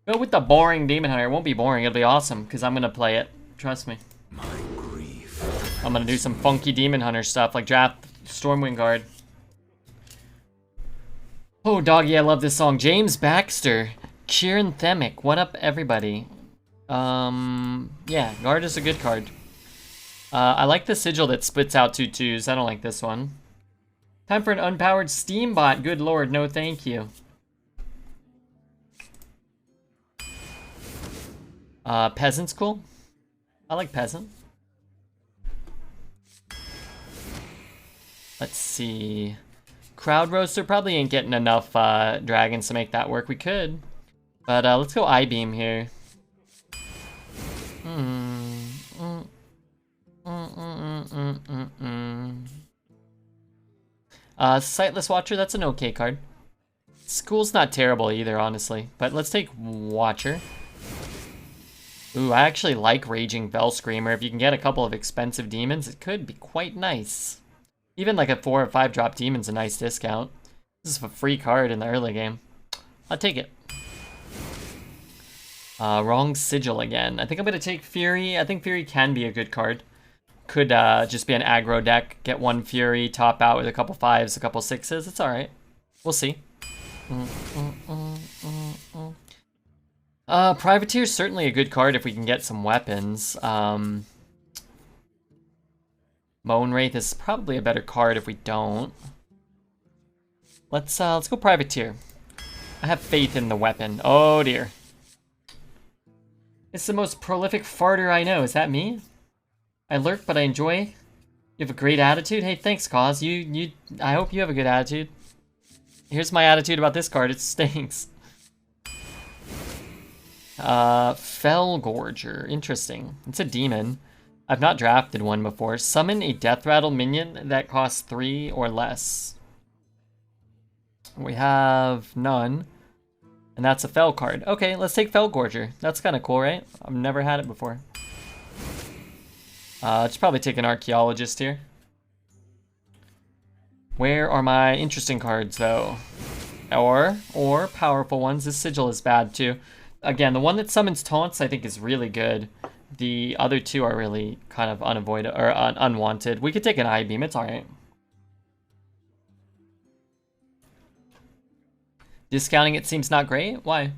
Go with the boring Demon Hunter. It won't be boring. It'll be awesome because I'm going to play it. Trust me. My grief. I'm going to do some funky Demon Hunter stuff like draft Stormwind guard. Oh, doggy, I love this song. James Baxter. Kieran Themic. What up, everybody? Yeah, guard is a good card. I like the sigil that spits out 2/2s. I don't like this one. Time for an unpowered Steambot. Good lord, no thank you. Peasant's cool. I like Peasant. Let's see. Crowd Roaster probably ain't getting enough dragons to make that work. We could. But let's go I-Beam here. Sightless Watcher, that's an okay card. School's not terrible either, honestly. But let's take Watcher. Ooh, I actually like Raging Bell Screamer. If you can get a couple of expensive demons, it could be quite nice. Even like a 4 or 5 drop demon's a nice discount. This is a free card in the early game. I'll take it. Wrong Sigil again. I think I'm going to take Fury. I think Fury can be a good card. Could just be an aggro deck. Get 1 Fury, top out with a couple 5s, a couple 6s. It's alright. We'll see. Privateer is certainly a good card if we can get some weapons. Moan Wraith is probably a better card if we don't. Let's go Privateer. I have faith in the weapon. Oh dear. It's the most prolific farter I know. Is that me? I lurk, but I enjoy. You have a great attitude. Hey, thanks, Cause. I hope you have a good attitude. Here's my attitude about this card. It stinks. Fellgorger. Interesting. It's a demon. I've not drafted one before. Summon a Death Rattle minion that costs 3 or less. We have none. And that's a Fell card. Okay, let's take Fellgorger. That's kind of cool, right? I've never had it before. Let's probably take an Archaeologist here. Where are my interesting cards, though? Or powerful ones. This Sigil is bad, too. Again, the one that summons taunts, I think, is really good. The other two are really kind of unavoidable or unwanted. We could take an I-Beam. It's alright. Discounting it seems not great. Why?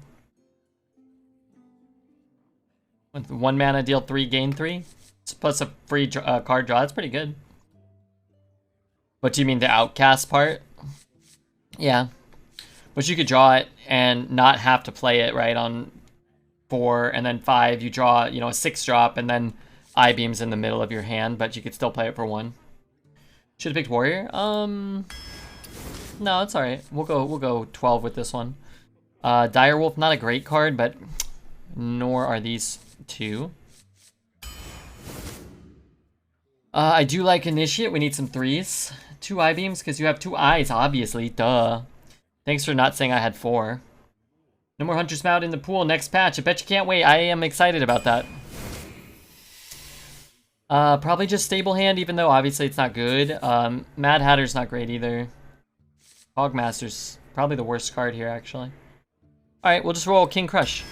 With 1 mana, deal 3, gain 3. Plus a free card draw. That's pretty good. What do you mean, the outcast part? Yeah. But you could draw it and not have to play it, right? On 4 and then 5, you draw, you know, a 6 drop and then I-Beam's in the middle of your hand, but you could still play it for 1. Should have picked Warrior. No, it's alright. We'll go 12 with this one. Direwolf, not a great card, but nor are these two. I do like Initiate. We need some 3s. 2 I-Beams, because you have 2 eyes, obviously. Duh. Thanks for not saying I had 4. No more Hunter's Mound in the pool next patch. I bet you can't wait. I am excited about that. Probably just Stable Hand, even though obviously it's not good. Mad Hatter's not great either. Hogmaster's probably the worst card here, actually. Alright, we'll just roll King Crush.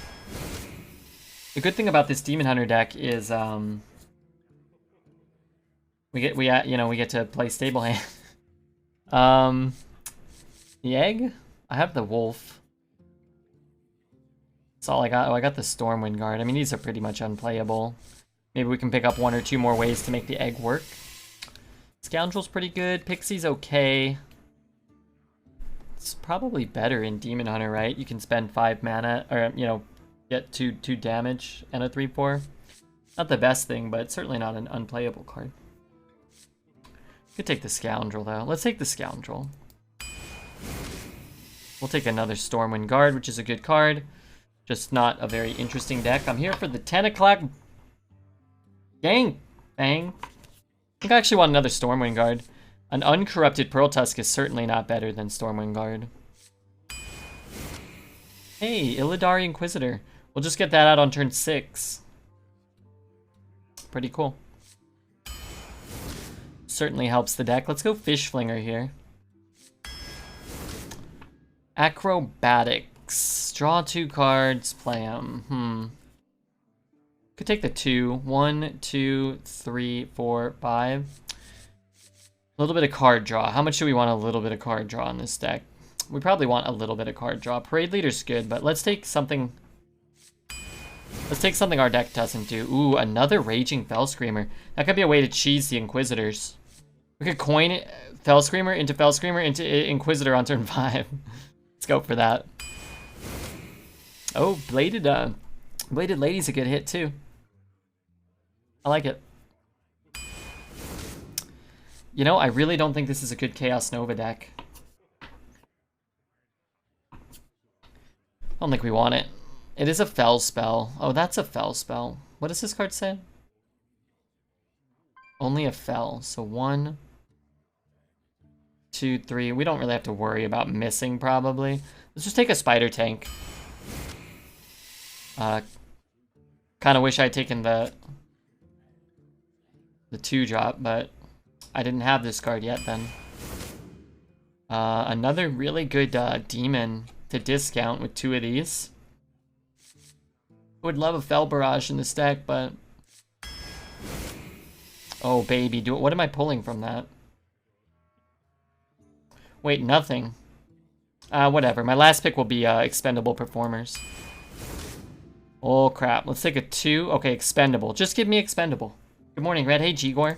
The good thing about this Demon Hunter deck is, we get to play Stable Hand. The egg? I have the wolf. That's all I got. Oh, I got the Stormwind guard. I mean, these are pretty much unplayable. Maybe we can pick up 1 or 2 more ways to make the egg work. Scoundrel's pretty good. Pixie's okay. It's probably better in Demon Hunter, right? You can spend 5 mana, or, you know, get 2 damage and a 3/4. Not the best thing, but certainly not an unplayable card. Could take the Scoundrel, though. Let's take the Scoundrel. We'll take another Stormwind Guard, which is a good card. Just not a very interesting deck. I'm here for the 10 o'clock gang bang. I think I actually want another Stormwind Guard. An Uncorrupted Pearl Tusk is certainly not better than Stormwind Guard. Hey, Illidari Inquisitor. We'll just get that out on turn 6. Pretty cool. Certainly helps the deck. Let's go Fish Flinger here. Acrobatics. 6. Draw 2 cards, play them. Could take the 2. 1, 2, 3, 4, 5. A little bit of card draw. How much do we want a little bit of card draw in this deck? We probably want a little bit of card draw. Parade Leader's good, but let's take something... Let's take something our deck doesn't do. Ooh, another Raging Fell Screamer. That could be a way to cheese the Inquisitors. We could coin Fell Screamer into Inquisitor on turn 5. Let's go for that. Oh, Bladed Lady's a good hit too. I like it. You know, I really don't think this is a good Chaos Nova deck. I don't think we want it. It is a Fell spell. Oh, that's a Fell spell. What does this card say? Only a Fell. So 1, 2, 3. We don't really have to worry about missing, probably. Let's just take a Spider Tank. Kind of wish I'd taken the 2-drop, but I didn't have this card yet then. Another really good demon to discount with 2 of these. Would love a Fell Barrage in this deck, but... Oh, baby. What am I pulling from that? Wait, nothing. Whatever. My last pick will be Expendable Performers. Oh, crap. Let's take a 2. Okay, Expendable. Just give me Expendable. Good morning, Red. Hey, G-Gore.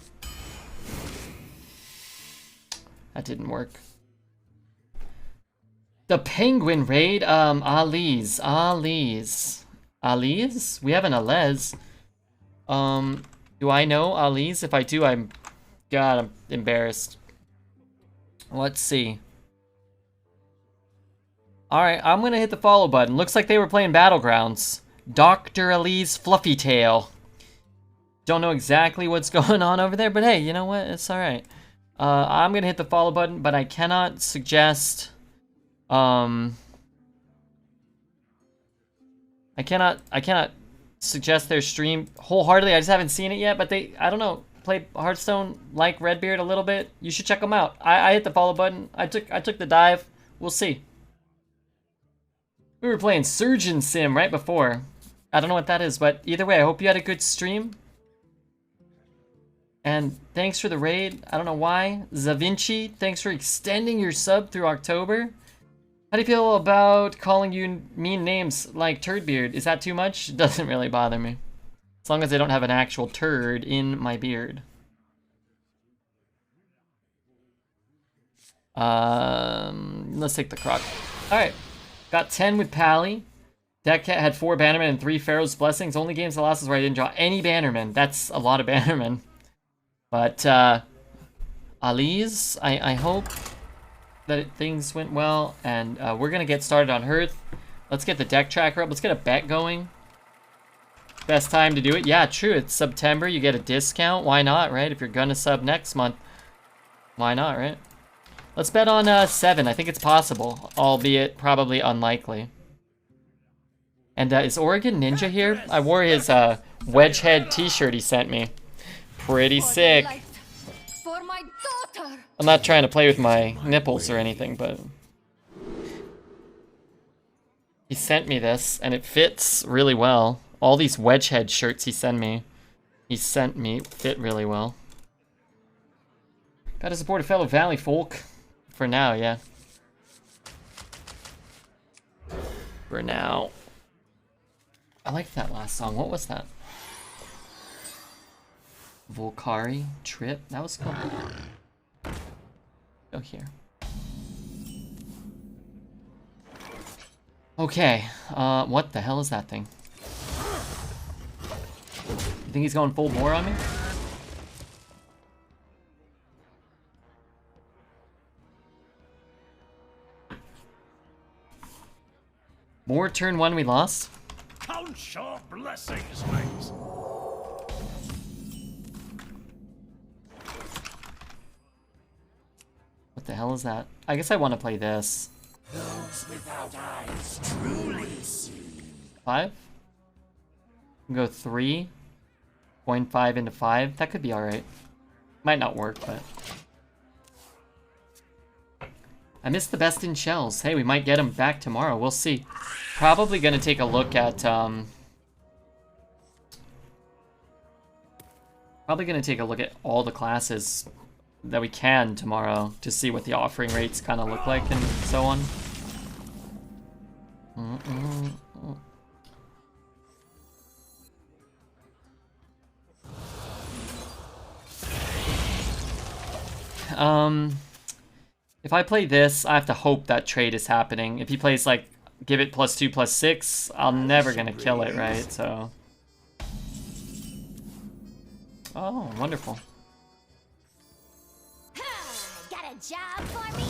That didn't work. The Penguin Raid, Ali's. Ali's? We have an Alez. Do I know Ali's? If I do, I'm embarrassed. Let's see. Alright, I'm gonna hit the follow button. Looks like they were playing Battlegrounds. Dr. Ali's Fluffy Tail. Don't know exactly what's going on over there, but hey, you know what? It's alright. I'm gonna hit the follow button, but I cannot suggest... I cannot suggest their stream wholeheartedly. I just haven't seen it yet, but I don't know, play Hearthstone like Redbeard a little bit. You should check them out. I hit the follow button. I took the dive. We'll see. We were playing Surgeon Sim right before. I don't know what that is, but either way, I hope you had a good stream. And thanks for the raid. I don't know why. Zavinci, thanks for extending your sub through October. How do you feel about calling you mean names like Turdbeard? Is that too much? Doesn't really bother me. As long as I don't have an actual turd in my beard. Let's take the Croc. Alright. Got 10 with Pally. Deck had 4 Bannermen and 3 Pharaoh's Blessings. Only games that lost is where I didn't draw any Bannermen. That's a lot of Bannermen. But, Ali's, I hope that things went well, and we're gonna get started on Hearth. Let's get the deck tracker up. Let's get a bet going. Best time to do it. Yeah, true. It's September. You get a discount. Why not, right? If you're gonna sub next month, why not, right? Let's bet on 7. I think it's possible, albeit probably unlikely. And is Oregon Ninja here? I wore his Wedgehead t-shirt he sent me. Pretty sick. For my daughter. I'm not trying to play with my nipples or anything, but he sent me this, and it fits really well. All these Wedgehead shirts he sent me fit really well. Gotta support a fellow Valley folk. For now, yeah. For now. I liked that last song. What was that? Volcari Trip? That was cool. Go here. Okay, what the hell is that thing? You think he's going full bore on me? More turn 1 we lost? Count your blessings, mates. What the hell is that? I guess I want to play this. Those without eyes truly see. 5? Go 3. Coin 5 into 5. That could be alright. Might not work, but... I missed the best in shells. Hey, we might get him back tomorrow. We'll see. Probably gonna take a look at probably gonna take a look at all the classes that we can tomorrow to see what the offering rates kind of look like and so on. If I play this, I have to hope that trade is happening. If he plays like give it +2/+6, I'm never gonna kill it, right? So. Oh, wonderful. Got a job for me?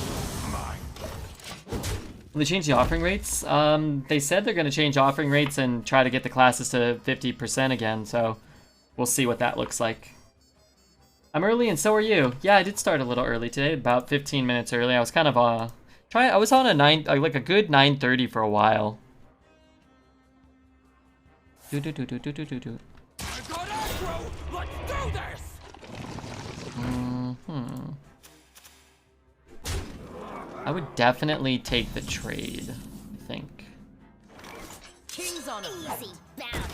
Will they change the offering rates? They said they're gonna change offering rates and try to get the classes to 50% again, so we'll see what that looks like. I'm early and so are you. Yeah, I did start a little early today, about 15 minutes early. I was kind of I was on like a good 9:30 for a while. I've got aggro. Let's do this. I would definitely take the trade, I think. King's on easy bound.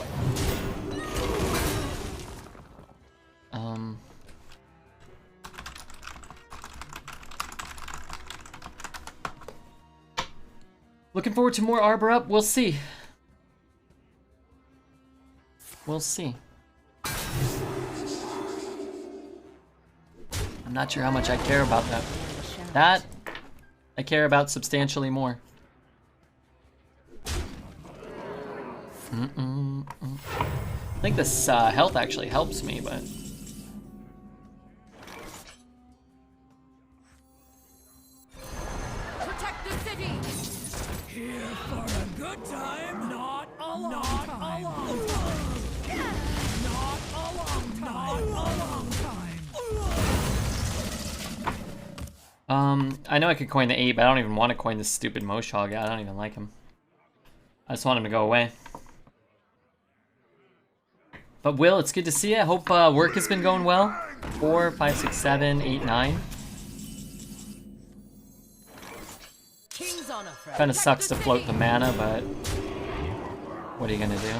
Looking forward to more Arbor Up. We'll see. We'll see. I'm not sure how much I care about that. That I care about substantially more. I think this health actually helps me, but... Protect the city. Here for a good time, not a long time. Not a long time. I know I could coin the 8, but I don't even want to coin this stupid Moshog guy. I don't even like him. I just want him to go away. But Will, it's good to see you. I hope work has been going well. 4, 5, 6, 7, 8, 9. King's on a friend. Kind of sucks to float the mana, but what are you gonna do?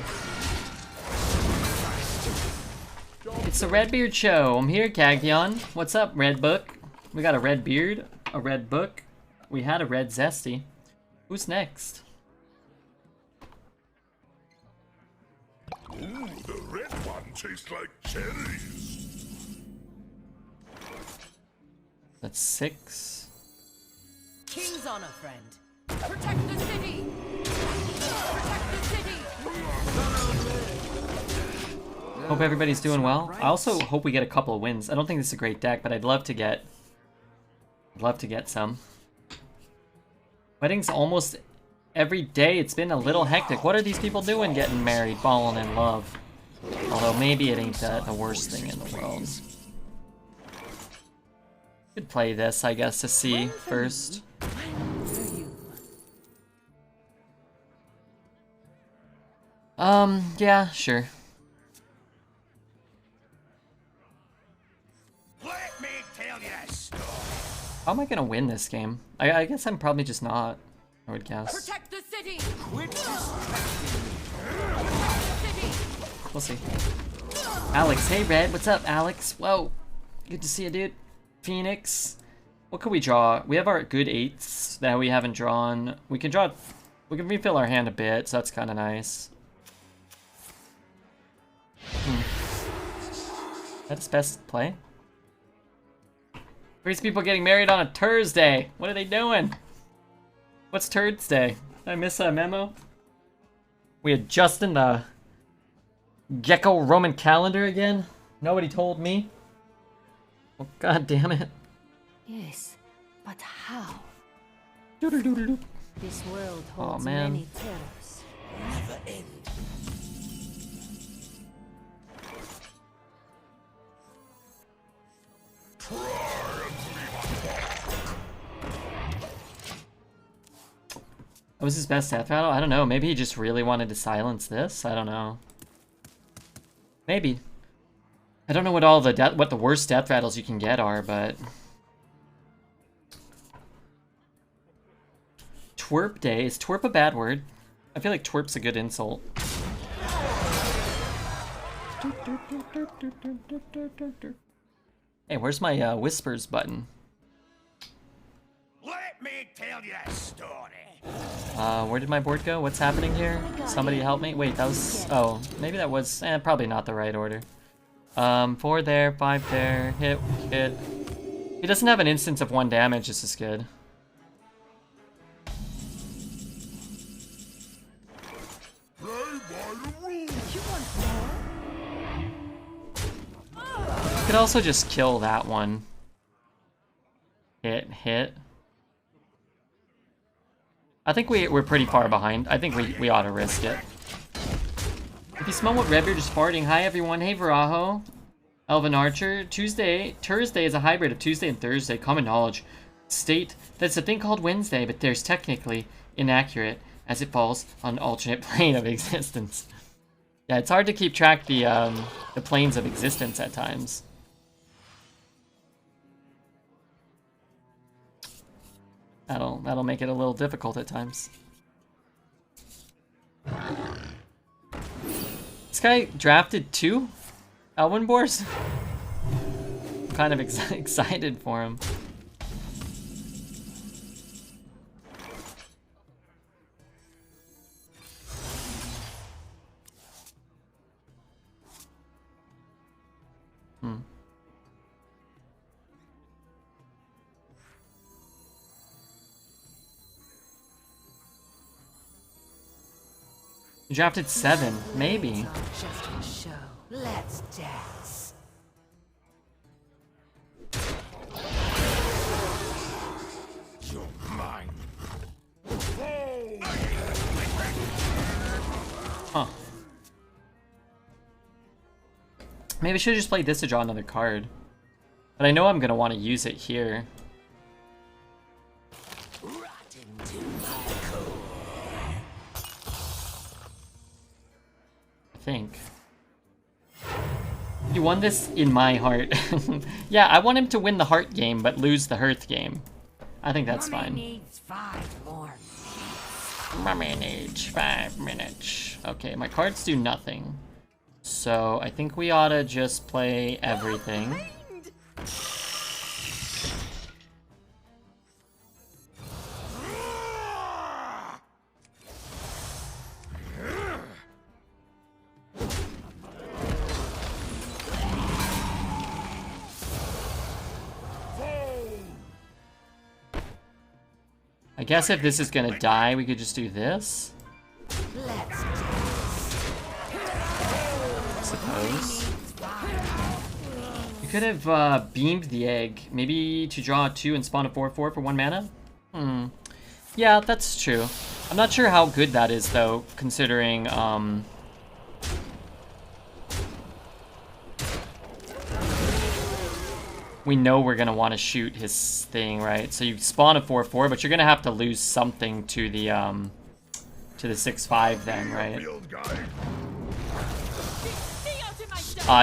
It's the Redbeard Show. I'm here, Kagdion. What's up, Red Book? We got a red beard, a red book. We had a red zesty. Who's next? Ooh, the red one tastes like cherries. That's 6. King's on a friend. Protect the city. Protect the city. Hope everybody's doing well. I also hope we get a couple of wins. I don't think this is a great deck, but I'd love to get some. Weddings almost every day. It's been a little hectic. What are these people doing getting married, falling in love? Although maybe it ain't the worst thing in the world. Could play this, I guess, to see first. Yeah, sure. Let me tell you a story. How am I gonna win this game? I guess I'm probably just not, I would guess. Protect the city. Quit We'll see. Alex, hey Red, what's up, Alex? Whoa, good to see you, dude. Phoenix, what could we draw? We have our good 8s that we haven't drawn. We can refill our hand a bit, so that's kind of nice. That's best play. These people getting married on a Thursday. What are they doing? What's Thursday? Did I miss a memo? We adjusting the Gecko Roman calendar again? Nobody told me. Oh, god damn it. Yes, but how? Doodle-doodle-doo. This world Aw, holds man. many terrors. Never end. What was his best death rattle? I don't know. Maybe he just really wanted to silence this. I don't know. Maybe. I don't know what all the what the worst death rattles you can get are, but twerp day. Is twerp a bad word? I feel like twerp's a good insult. Hey, where's my whispers button? Let me tell you a story. Where did my board go? What's happening here? Somebody help me. Wait, that was... Oh, maybe that was... probably not the right order. 4 there, 5 there. Hit, hit. He doesn't have an instance of 1 damage. This is good. Could also just kill that one. Hit, hit. I think we're pretty far behind. I think we ought to risk it. If you smell what Redbeard is farting, hi everyone. Hey Varajo. Elvin Archer. Thursday is a hybrid of Tuesday and Thursday. Common knowledge. State that's a thing called Wednesday, but there's technically inaccurate as it falls on an alternate plane of existence. Yeah, it's hard to keep track the planes of existence at times. That'll make it a little difficult at times. This guy drafted 2 Elwyn Boars? I'm kind of excited for him. You drafted 7, maybe. Just a show. Let's dance. You're mine. Huh. Maybe I should just play this to draw another card. But I know I'm gonna want to use it here. I think. You won this in my heart. Yeah, I want him to win the heart game, but lose the hearth game. I think that's fine. Needs 5 more. Mummy needs 5 minutes. Okay, my cards do nothing. So I think we ought to just play everything. I guess if this is gonna die, we could just do this. Let's I suppose. You could have beamed the egg, maybe to draw a 2 and spawn a 4/4 for 1 mana. Yeah, that's true. I'm not sure how good that is though, considering we know we're gonna want to shoot his thing, right? So you spawn a 4/4, but you're gonna have to lose something to the 6/5 then, right?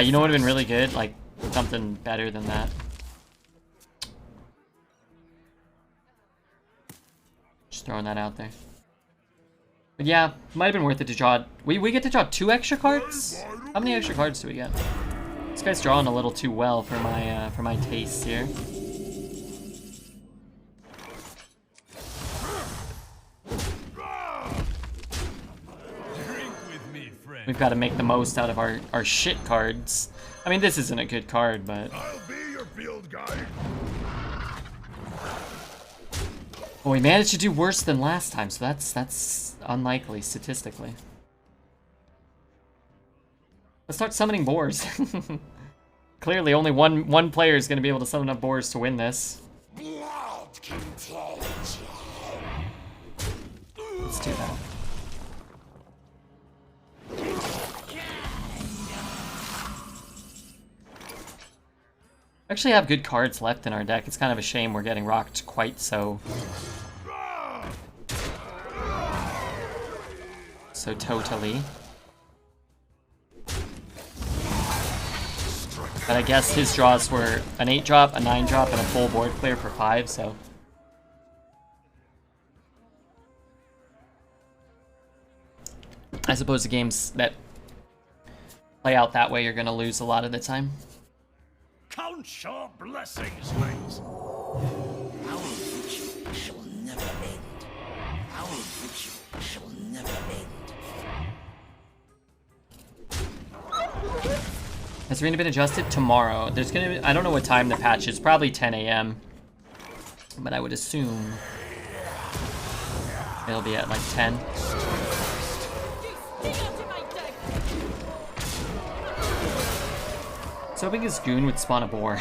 You know what would have been really good? Like something better than that. Just throwing that out there. But yeah, might have been worth it to draw. We get to draw 2 extra cards? How many extra cards do we get? This guy's drawing a little too well for my tastes here. We've got to make the most out of our shit cards. I mean, this isn't a good card, but... I'll be your field guide. Well, we managed to do worse than last time, so that's unlikely, statistically. Let's start summoning boars. Clearly, only one player is going to be able to summon up boars to win this. Blood contagion. Let's do that. Actually have good cards left in our deck. It's kind of a shame we're getting rocked quite so totally. But I guess his draws were an 8-drop, a 9-drop, and a full board clear for 5, so... I suppose the games that play out that way, you're going to lose a lot of the time. Count your blessings, mates. Our virtue shall never end. Our virtue shall never end. Has arena been adjusted? Tomorrow. There's gonna be, I don't know what time the patch is. Probably 10 a.m. But I would assume it'll be at like 10. So big as Goon would spawn a boar.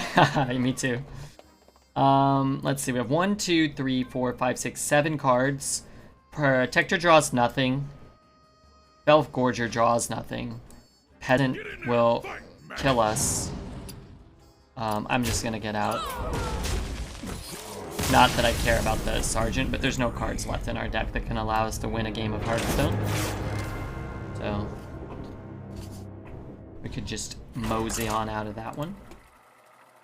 Me too. Let's see. We have 1, 2, 3, 4, 5, 6, 7 cards. Protector draws nothing. Belf Gorger draws nothing. Pedant will kill us. I'm just gonna get out. Not that I care about the Sergeant, but there's no cards left in our deck that can allow us to win a game of Hearthstone. So we could just mosey on out of that one.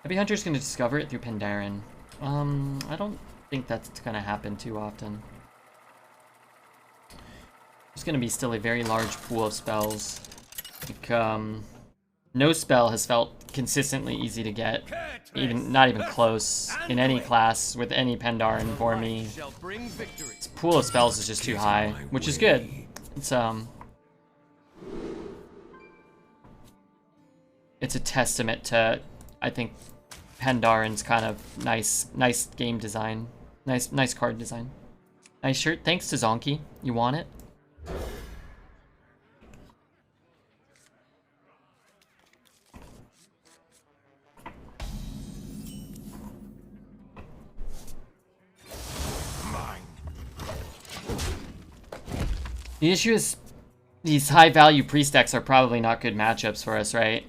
Heavy Hunter's gonna discover it through Pandaren. I don't think that's gonna happen too often. There's gonna be still a very large pool of spells. Like, no spell has felt consistently easy to get, not even close in any class with any Pandaren for me. This pool of spells is just too high, which is good. It's a testament to, I think, Pandaren's kind of nice game design, nice card design. Nice shirt. Thanks to Zonky. You want it? The issue is these high-value priest decks are probably not good matchups for us, right?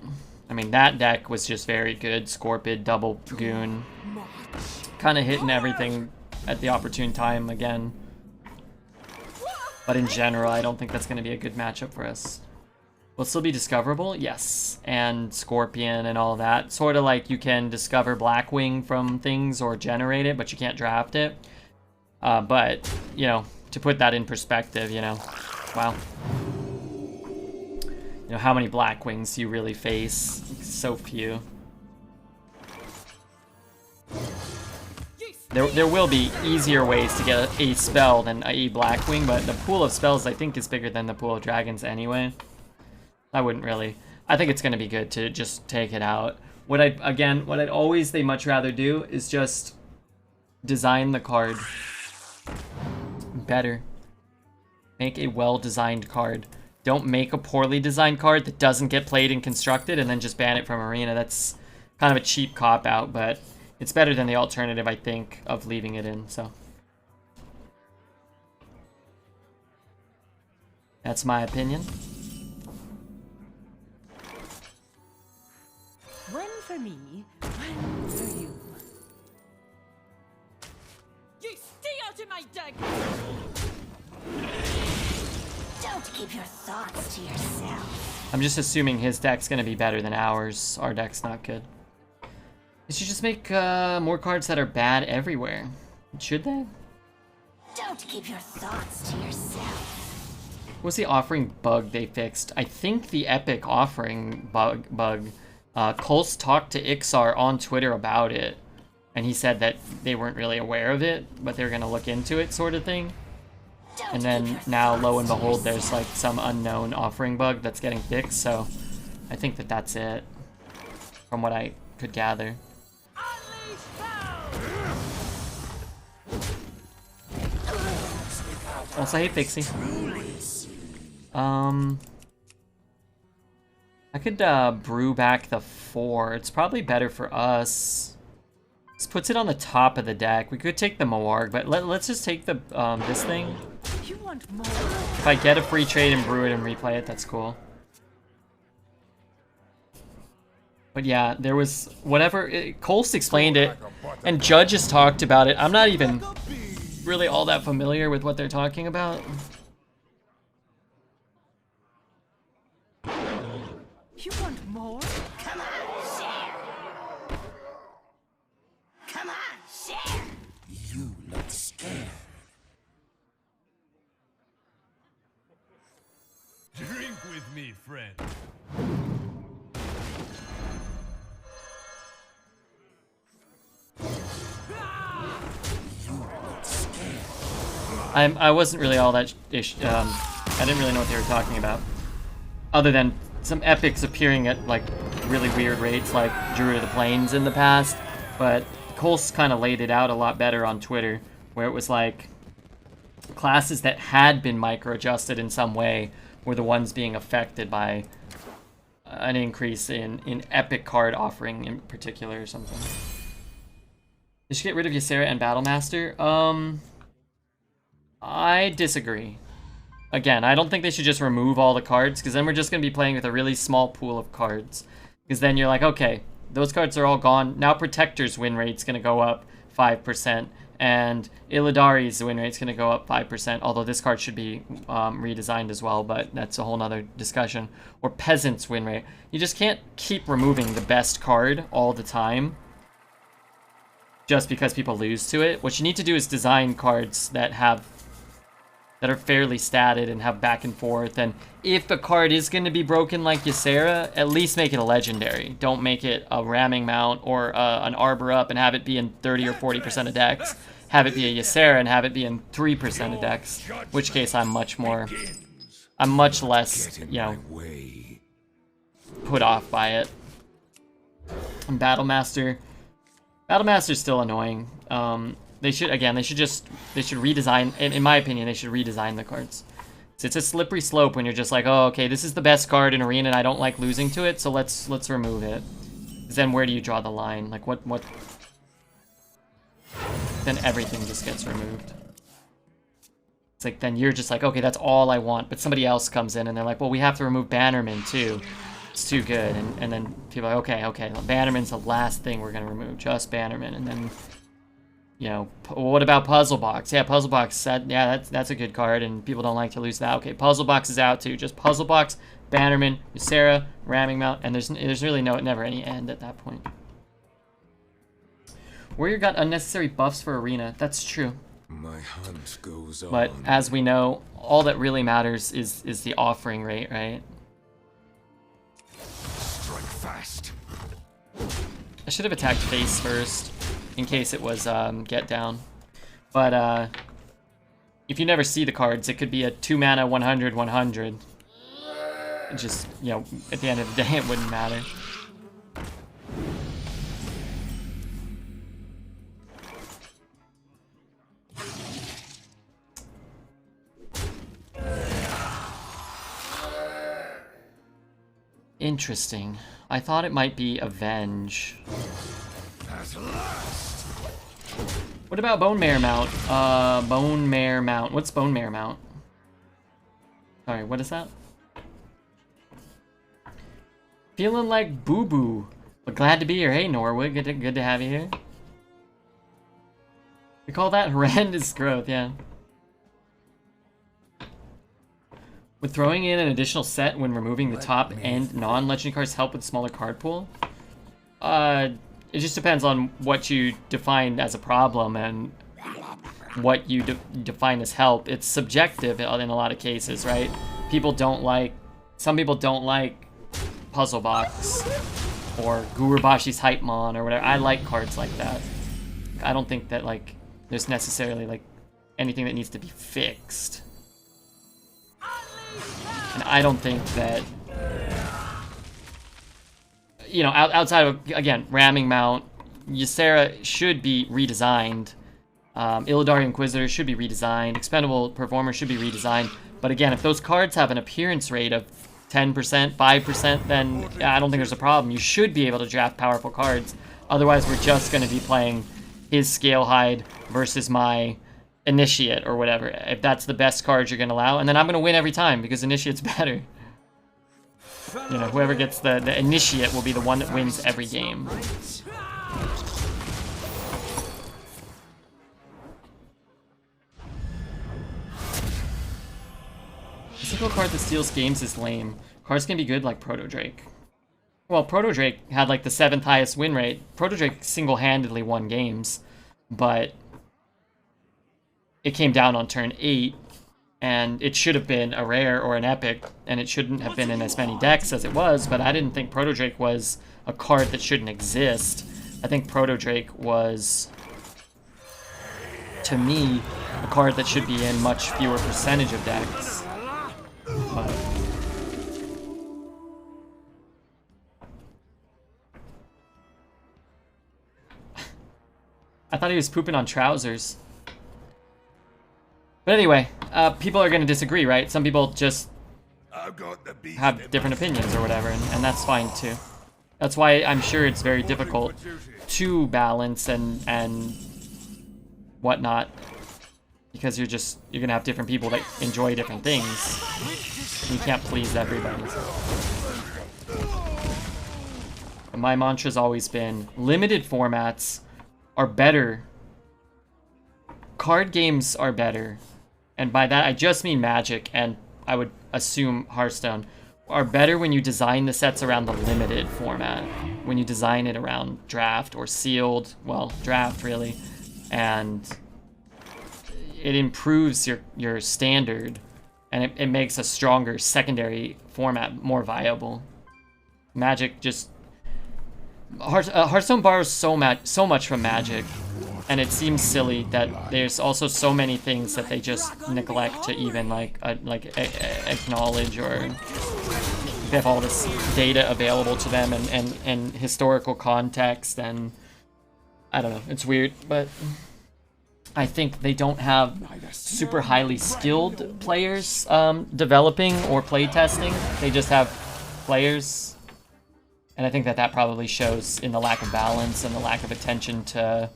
I mean, that deck was just very good. Scorpid, double Goon. Kind of hitting everything at the opportune time again. But in general, I don't think that's going to be a good matchup for us. Will it still be discoverable? Yes. And Scorpion and all that. Sort of like you can discover Blackwing from things or generate it, but you can't draft it. But, you know, to put that in perspective, you know, wow. You know, how many Blackwings do you really face? So few. There will be easier ways to get a spell than a Blackwing, but the pool of spells I think is bigger than the pool of dragons anyway. I wouldn't really. I think it's going to be good to just take it out. What I'd always much rather do is just design the card better. Make a well-designed card. Don't make a poorly designed card that doesn't get played and constructed and then just ban it from Arena. That's kind of a cheap cop-out, but it's better than the alternative, I think, of leaving it in, so. That's my opinion. One for me, one for you. You stay out of my deck! Don't keep your thoughts to yourself. I'm just assuming his deck's gonna be better than ours. Our deck's not good. They should just make more cards that are bad everywhere. Should they? Don't keep your thoughts to yourself. What's the offering bug they fixed? I think the epic offering bug. Colts talked to Ixar on Twitter about it, and he said that they weren't really aware of it, but they're gonna look into it, sort of thing. And then now, lo and behold, there's like some unknown offering bug that's getting fixed, so I think that that's it, from what I could gather. Also, hey Pixie. I could brew back the 4. It's probably better for us. This puts it on the top of the deck. We could take the Moarg, but let's just take the this thing. You want more? If I get a free trade and brew it and replay it, that's cool. But yeah, there was whatever. Colst explained it, and Judge has talked about it. I'm not even really all that familiar with what they're talking about. You want more? Come on, share. Come on, share. You look scared. me, friend. I wasn't really all that I didn't really know what they were talking about, other than some epics appearing at like really weird rates, like Druid of the Plains in the past. But Cole's kind of laid it out a lot better on Twitter, where it was like classes that had been micro-adjusted in some way were the ones being affected by an increase in epic card offering in particular or something. They should get rid of Ysera and Battlemaster. I disagree. Again, I don't think they should just remove all the cards, because then we're just going to be playing with a really small pool of cards. Because then you're like, okay, those cards are all gone. Now Protector's win rate's going to go up 5%, and Illidari's win rate's going to go up 5%, although this card should be redesigned as well, but that's a whole nother discussion. Or Peasant's win rate. You just can't keep removing the best card all the time just because people lose to it. What you need to do is design cards that are fairly statted and have back and forth. And if a card is going to be broken like Ysera, at least make it a legendary. Don't make it a ramming mount or an arbor up and have it be in 30 or 40% of decks. Have it be a Ysera and have it be in 3% of decks. In which case I'm much less, you know, put off by it. And Battlemaster's still annoying. They should redesign, in my opinion, they should redesign the cards. It's a slippery slope when you're just like, oh, okay, this is the best card in Arena and I don't like losing to it, so let's remove it. 'Cause then where do you draw the line? Like what? Then everything just gets removed. It's like, then you're just like, okay, that's all I want, but somebody else comes in and they're like, well, we have to remove Bannerman too. It's too good, and then people are like, okay, Bannerman's the last thing we're gonna remove, just Bannerman, and then, you know, what about Puzzle Box? Yeah, Puzzle Box, that's a good card, and people don't like to lose that. Okay, Puzzle Box is out too. Just Puzzle Box, Bannerman, Ysera, Ramming Mount, and there's really never any end at that point. Warrior got unnecessary buffs for Arena. That's true. My hunt goes on. But as we know, all that really matters is the offering rate, right? Strike fast. I should have attacked face first, in case it was get down. But if you never see the cards, it could be a 2 mana 100/100. Just, you know, at the end of the day, it wouldn't matter. Interesting. I thought it might be Avenge. What about Bone Mare Mount? Bone Mare Mount. What's Bone Mare Mount? Sorry, what is that? Feeling like boo-boo. But glad to be here. Hey, Norwood. Good to have you here. We call that horrendous growth, yeah. Would throwing in an additional set when removing the top end non-legendary cards help with smaller card pool? It just depends on what you define as a problem and what you define as help. It's subjective in a lot of cases, right? Some people don't like Puzzle Box or Gurubashi's Hypemon or whatever. I like cards like that. I don't think that like there's necessarily like anything that needs to be fixed. And I don't think that, you know, outside of, again, Ramming Mount, Ysera should be redesigned. Illidari Inquisitor should be redesigned. Expendable Performer should be redesigned. But again, if those cards have an appearance rate of 10%, 5%, then I don't think there's a problem. You should be able to draft powerful cards. Otherwise, we're just going to be playing his Scalehide versus my Initiate or whatever, if that's the best card you're gonna allow, and then I'm gonna win every time because Initiate's better. You know, whoever gets the Initiate will be the one that wins every game. A single card that steals games is lame. Cards can be good like Proto Drake. Well, Proto Drake had like the 7th highest win rate. Proto Drake single-handedly won games, but it came down on turn 8, And it should have been a rare or an epic, and it shouldn't have been in as many decks as it was, but I didn't think Proto Drake was a card that shouldn't exist. I think Proto Drake was, to me, a card that should be in much fewer percentage of decks. But I thought he was pooping on trousers. But anyway, people are going to disagree, right? Some people just have different opinions or whatever, and that's fine too. That's why I'm sure it's very difficult to balance and whatnot, because you're going to have different people that enjoy different things. You can't please everybody. And my mantra's always been, limited formats are better. Card games are better. And by that, I just mean Magic, and I would assume Hearthstone, are better when you design the sets around the limited format. When you design it around draft or sealed, well, draft really, and it improves your standard, and it makes a stronger secondary format more viable. Magic just... Hearthstone borrows so much from Magic, and it seems silly that there's also so many things that they just neglect to even acknowledge, or they have all this data available to them and historical context, and I don't know, it's weird, but I think they don't have super highly skilled players developing or playtesting. They just have players, and I think that probably shows in the lack of balance and the lack of attention to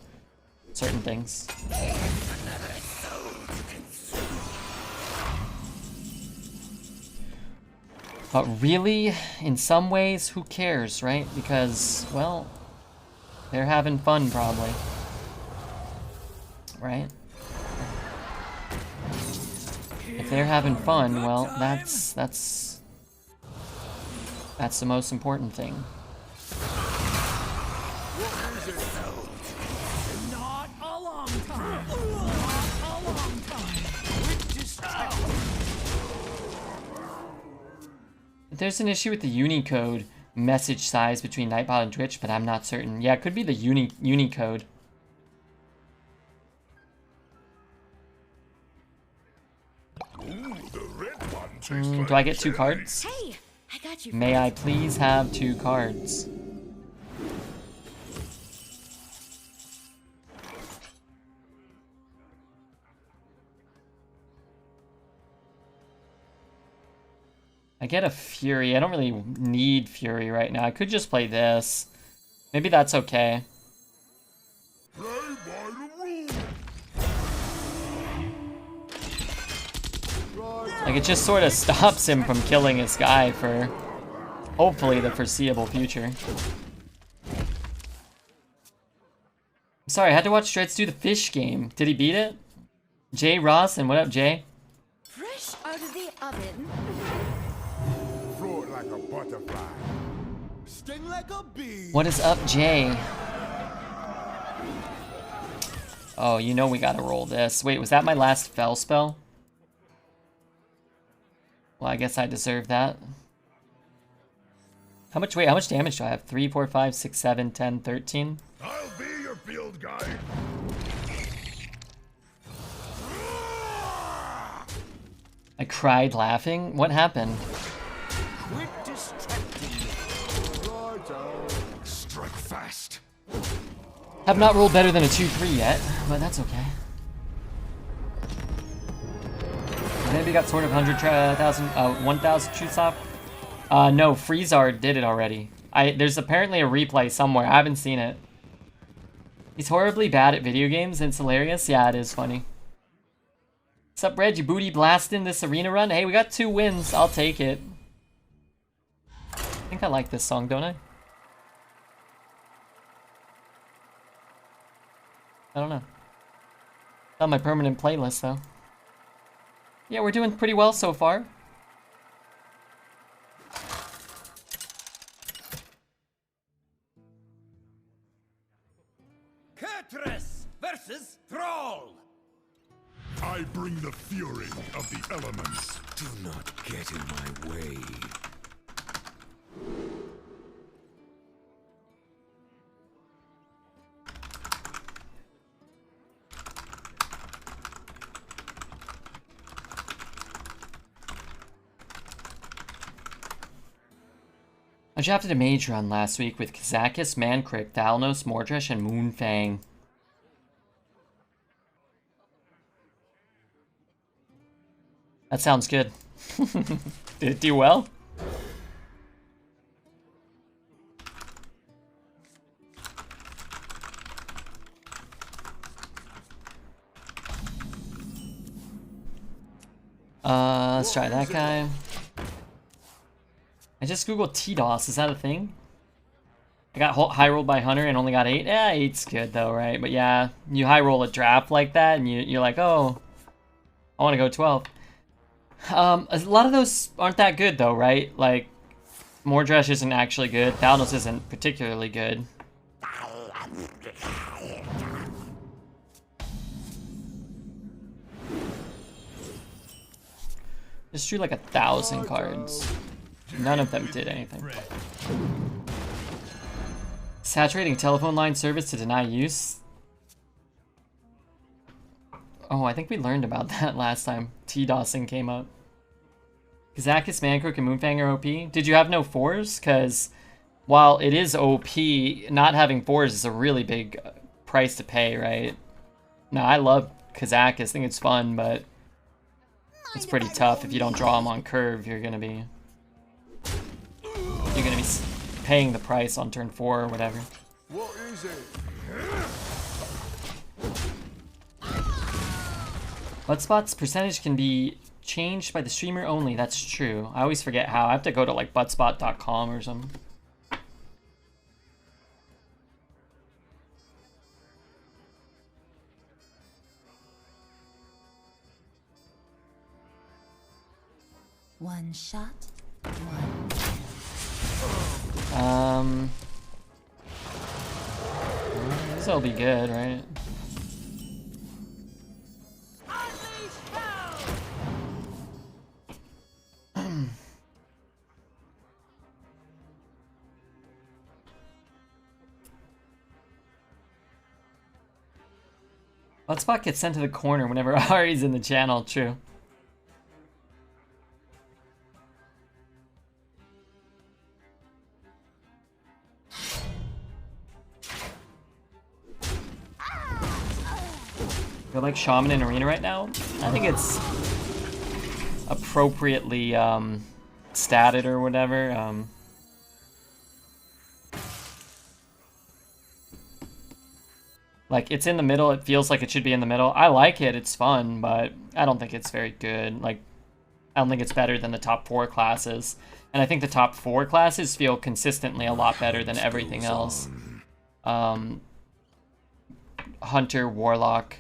certain things. But really, in some ways, who cares, right? Because, well, they're having fun probably. Right? If they're having fun, well, that's the most important thing. Not a long time. Not a long time. There's an issue with the Unicode message size between Nightbot and Twitch, but I'm not certain. Yeah, it could be the Unicode. Do I get 2 cards? Hey, I got you. May I please have 2 cards? I get a Fury. I don't really need Fury right now. I could just play this. Maybe that's okay. Like, it just sort of stops him from killing his guy for, hopefully, the foreseeable future. I'm sorry, I had to watch Dreads do the fish game. Did he beat it? Jay Ross, and what up, Jay? Fresh out of the oven. Float like a butterfly. Sting like a bee. What is up, Jay? Oh, you know we gotta roll this. Wait, was that my last fell spell? Well, I guess I deserve that. How much damage do I have? 3, 4, 5, 6, 7, 10, 13? I'll be your field guide. I cried laughing? What happened? Quit distracting me. Strike fast. Have not rolled better than a 2-3 yet, but that's okay. Maybe got sort of 1,000 shoots off. No, Freezard did it already. There's apparently a replay somewhere. I haven't seen it. He's horribly bad at video games and it's hilarious. Yeah, it is funny. What's up, Red? You booty blasting this arena run? Hey, we got 2 wins. I'll take it. I think I like this song, don't I? I don't know. It's on my permanent playlist, though. Yeah, we're doing pretty well so far. Kurtress versus Thrall. I I bring the fury of the elements. Do not get in my way. I drafted a mage run last week with Kazakis, Mankrik, Dalnos, Mordresh, and Moonfang. That sounds good. Did it do well? Let's try that guy. I just googled TDOS, is that a thing? I got high rolled by Hunter and only got 8. Yeah, 8's good though, right? But yeah, you high roll a draft like that and you're like, oh, I want to go 12. A lot of those aren't that good though, right? Like, Mordresh isn't actually good. Thalnos isn't particularly good. Just drew like 1,000 cards. None of them did anything. Saturating telephone line service to deny use. Oh, I think we learned about that last time T-Dawson came up. Kazakis, Mankrik, and Moonfang are OP. Did you have no 4s? Because while it is OP, not having 4s is a really big price to pay, right? No, I love Kazakis. I think it's fun, but it's pretty tough. If you don't draw them on curve, you're gonna be paying the price on turn 4 or whatever. What is it? Buttsbot's percentage can be changed by the streamer only. That's true. I always forget how. I have to go to like buttsbot.com or something. One shot, one. This'll be good, right? Buttsbot gets sent to the corner whenever Ari's in the channel, true. Feel like Shaman in Arena right now? I think it's appropriately statted or whatever. Like, it's in the middle, it feels like it should be in the middle. I like it, it's fun, but I don't think it's very good. Like, I don't think it's better than the top 4 classes. And I think the top 4 classes feel consistently a lot better than everything else. Hunter, Warlock,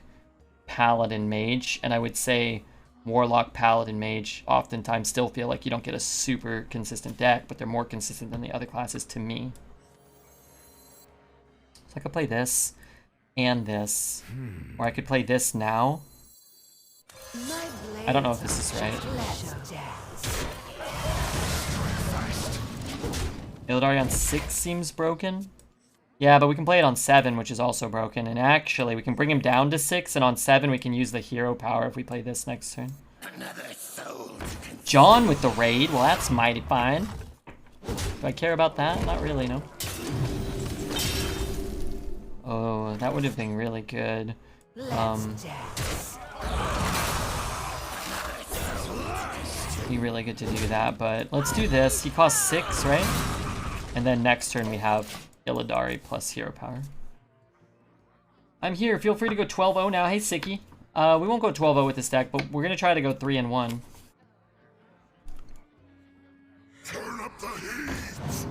Paladin, Mage, and I would say Warlock, Paladin, Mage oftentimes still feel like you don't get a super consistent deck, but they're more consistent than the other classes to me. So I could play this and this, or I could play this now. I don't know if this is right. Illidari on 6 seems broken. Yeah, but we can play it on 7, which is also broken. And actually, we can bring him down to 6, and on 7 we can use the hero power if we play this next turn. John with the raid. Well, that's mighty fine. Do I care about that? Not really, no. Oh, that would have been really good. Be really good to do that, but let's do this. He costs 6, right? And then next turn we have Illidari plus hero power. I'm here. Feel free to go 12-0 now. Hey, Sicky. We won't go 12-0 with this deck, but we're going to try to go 3-1. Turn up the heat!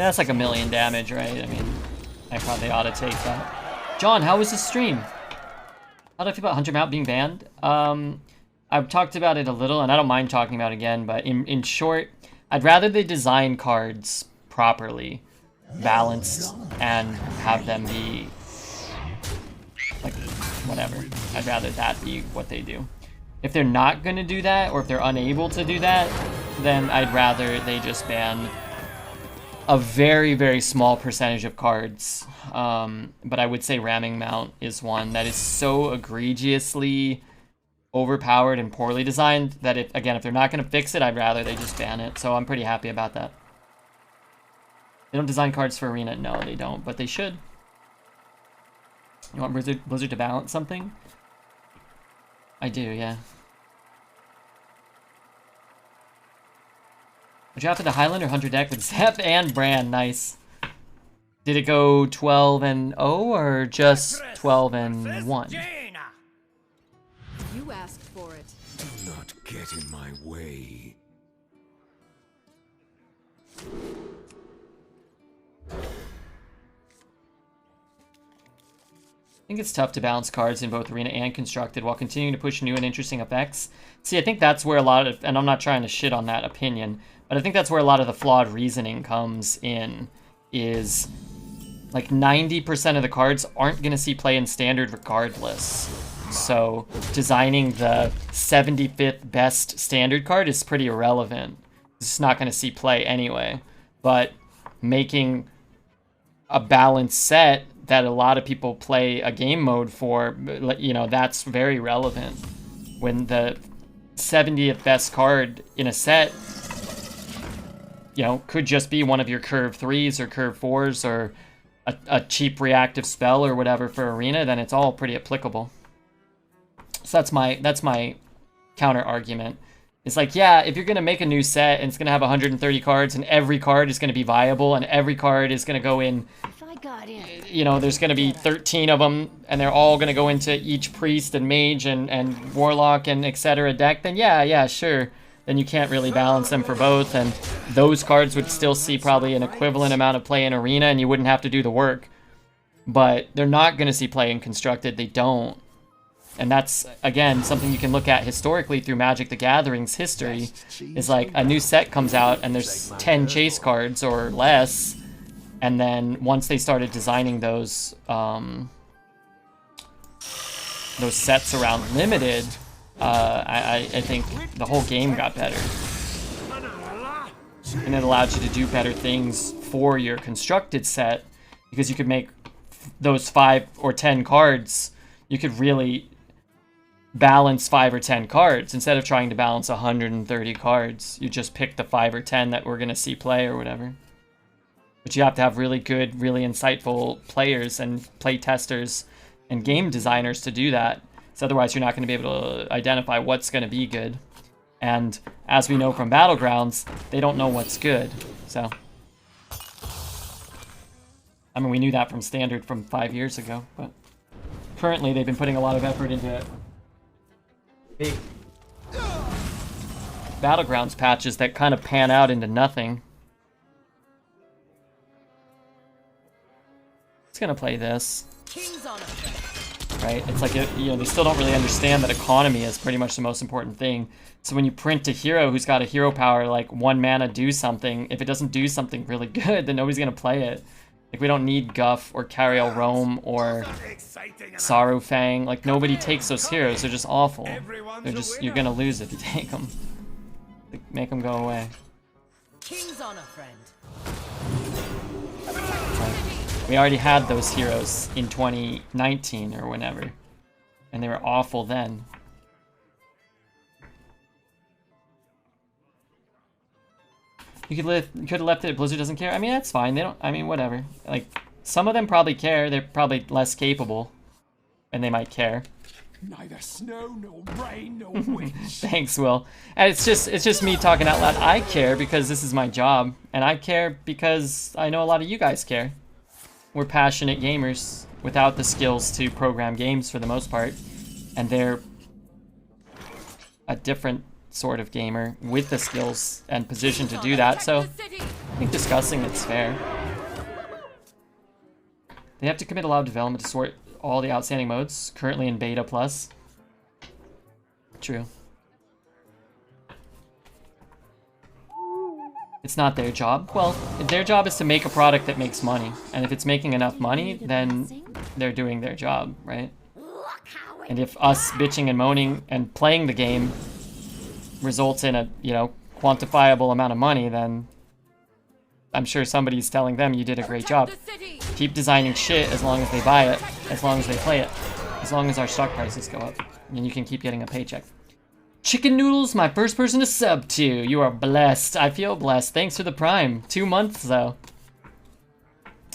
that's like 1,000,000 damage, right? I mean, I probably ought to take that. John, how was the stream? How do I feel about 100 Mount being banned? I've talked about it a little, and I don't mind talking about it again, but in short, I'd rather they design cards properly, balanced, and have them be, like, whatever. I'd rather that be what they do. If they're not going to do that, or if they're unable to do that, then I'd rather they just ban a very, very small percentage of cards. But I would say Ramming Mount is one that is so egregiously overpowered and poorly designed that if they're not going to fix it, I'd rather they just ban it. So I'm pretty happy about that. They don't design cards for Arena. No, they don't, but they should. You want Blizzard to balance something? I do, yeah. I drafted a Highlander Hunter deck with Zep and Bran. Nice. Did it go 12-0 or just 12-1? You asked for it. Do not get in my way. I think it's tough to balance cards in both Arena and Constructed while continuing to push new and interesting effects. See, I think that's where a lot of, and I'm not trying to shit on that opinion, but I think that's where a lot of the flawed reasoning comes in, is like 90% of the cards aren't going to see play in Standard regardless. So designing the 75th best Standard card is pretty irrelevant. It's not going to see play anyway. But making a balanced set that a lot of people play a game mode for, you know, that's very relevant. When the 70th best card in a set, you know, could just be one of your curve 3s or curve 4s or a cheap reactive spell or whatever for Arena, then it's all pretty applicable. So that's my counter argument. It's like, yeah, if you're gonna make a new set and it's gonna have 130 cards and every card is gonna be viable and every card is gonna go in, you know, there's gonna be 13 of them and they're all gonna go into each priest and mage and warlock and etc. deck, then yeah, sure. Then you can't really balance them for both, and those cards would still see probably an equivalent amount of play in Arena and you wouldn't have to do the work. But they're not gonna see play in Constructed, they don't. And that's, again, something you can look at historically through Magic the Gathering's history, is like a new set comes out and there's 10 chase cards or less, and then once they started designing those sets around Limited, I think the whole game got better. And it allowed you to do better things for your Constructed set, because you could make those 5 or 10 cards, you could really balance 5 or 10 cards instead of trying to balance 130 cards. You just pick the 5 or 10 that we're going to see play or whatever. But you have to have really good, really insightful players and play testers and game designers to do that. So otherwise you're not going to be able to identify what's going to be good. And as we know from Battlegrounds, they don't know what's good. So, I mean, we knew that from Standard from 5 years ago, but currently they've been putting a lot of effort into it. Big Battlegrounds patches that kind of pan out into nothing. It's gonna play this, right? It's like, you know, they still don't really understand that economy is pretty much the most important thing. So when you print a hero who's got a hero power like 1 mana do something, if it doesn't do something really good, then nobody's gonna play it. Like, we don't need Guff or Cariel Rome or Sorrowfang. Like, nobody takes those heroes. They're just awful. They're just, you're gonna lose if you take them. Like, make them go away. King's honor, friend. Like, we already had those heroes in 2019 or whenever, and they were awful then. You could have left it. Blizzard doesn't care. I mean, that's fine. They don't. I mean, whatever. Like, some of them probably care. They're probably less capable, and they might care. Neither snow nor rain nor wind. Thanks, Will. And it's just me talking out loud. I care because this is my job, and I care because I know a lot of you guys care. We're passionate gamers without the skills to program games for the most part, and they're a different sort of gamer with the skills and position to do that. So I think discussing it's fair. They have to commit a lot of development to sort all the outstanding modes currently in beta plus. True. It's not their job. Well, their job is to make a product that makes money. And if it's making enough money, then they're doing their job, right? And if us bitching and moaning and playing the game results in a, you know, quantifiable amount of money, then I'm sure somebody's telling them you did a great job. Keep designing shit as long as they buy it, as long as they play it, as long as our stock prices go up, and you can keep getting a paycheck. Chicken Noodles, my first person to sub to. You are blessed. I feel blessed. Thanks for the Prime. 2 months, though.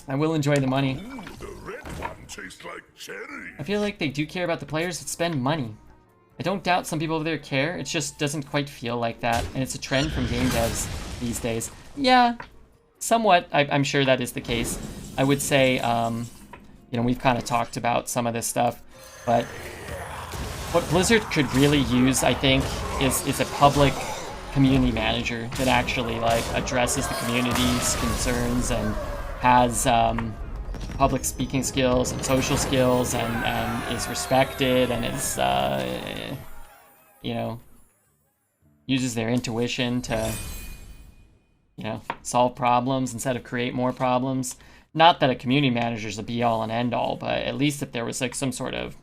I will enjoy the money. Ooh, the red one tastes like cherry. I feel like they do care about the players that spend money. I don't doubt some people over there care. It just doesn't quite feel like that. And it's a trend from game devs these days. Yeah, somewhat. I'm sure that is the case. I would say, you know, we've kind of talked about some of this stuff, but what Blizzard could really use, I think, is a public community manager that actually like addresses the community's concerns and has public speaking skills and social skills and is respected and is, you know, uses their intuition to, you know, solve problems instead of create more problems. Not that a community manager is a be-all and end-all, but at least if there was like some sort of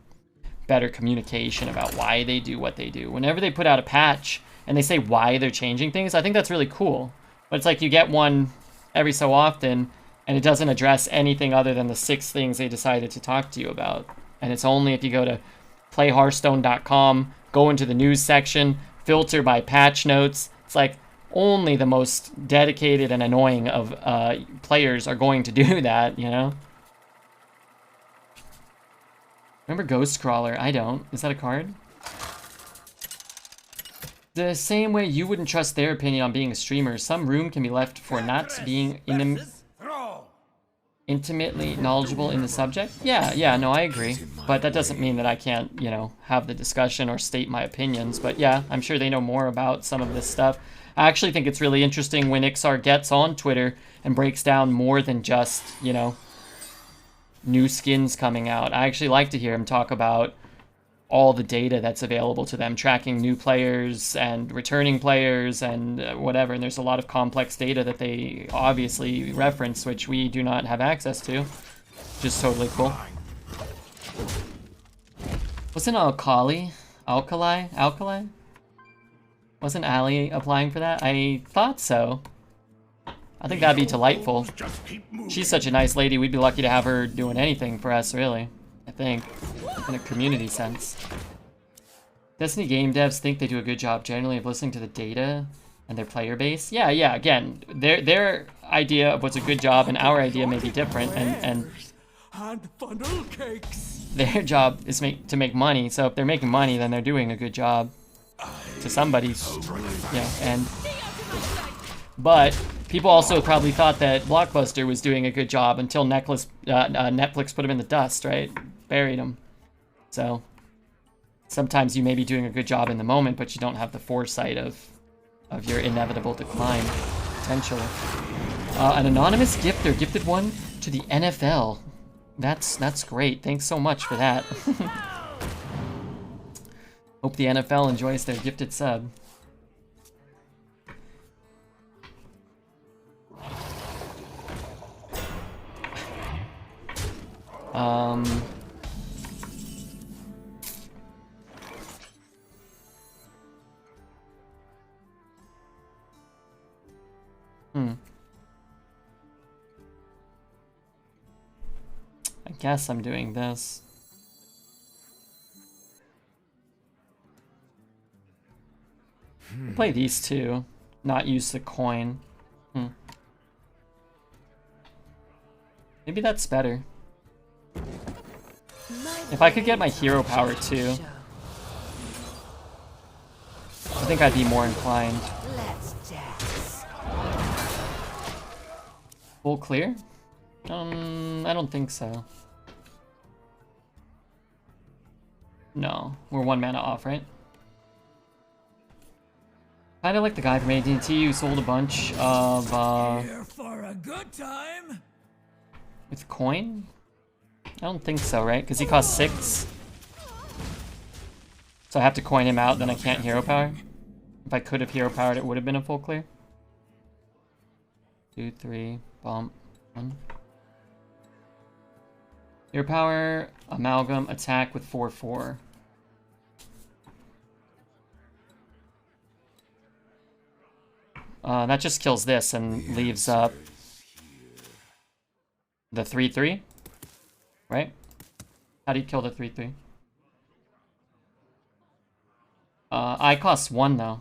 better communication about why they do what they do. Whenever they put out a patch and they say why they're changing things, I think that's really cool. But it's like you get one every so often and it doesn't address anything other than the 6 things they decided to talk to you about. And it's only if you go to playhearthstone.com, go into the news section, filter by patch notes. It's like only the most dedicated and annoying of players are going to do that, you know? Remember Ghostcrawler? I don't. Is that a card? The same way you wouldn't trust their opinion on being a streamer, some room can be left for not being intimately knowledgeable in the subject. Yeah, no, I agree. But that doesn't mean that I can't, you know, have the discussion or state my opinions. But yeah, I'm sure they know more about some of this stuff. I actually think it's really interesting when Ixar gets on Twitter and breaks down more than just, you know, new skins coming out. I actually like to hear him talk about all the data that's available to them, tracking new players and returning players and whatever. And there's a lot of complex data that they obviously reference, which we do not have access to. Just totally cool. Wasn't Alkali? Wasn't Ali applying for that? I thought so. I think that'd be delightful. She's such a nice lady, we'd be lucky to have her doing anything for us, really. I think, in a community sense. Destiny game devs think they do a good job generally of listening to the data and their player base. Yeah, again, their idea of what's a good job and our idea may be different, and funnel cakes. their job is to make money, so if they're making money, then they're doing a good job to somebody's, you know, and... But people also probably thought that Blockbuster was doing a good job until Netflix put him in the dust, right? Buried him. So sometimes you may be doing a good job in the moment, but you don't have the foresight of your inevitable decline, potentially. An anonymous gifter gifted one to the NFL. That's great. Thanks so much for that. Hope the NFL enjoys their gifted sub. I guess I'm doing this. Play these two, not use the coin. Maybe that's better. If I could get my hero power too, I think I'd be more inclined. Full clear? I don't think so. No, we're 1 mana off, right? Kinda like the guy from AT&T who sold a bunch of, Here for a good time. with coin? I don't think so, right? Because he costs 6. So I have to coin him out, then I can't hero power. If I could have hero powered, it would have been a full clear. 2, 3, bump, 1. Hero power, amalgam, attack with 4, 4. That just kills this and leaves up the 3, 3. Right? How do you kill the 3, 3? I cost 1 though.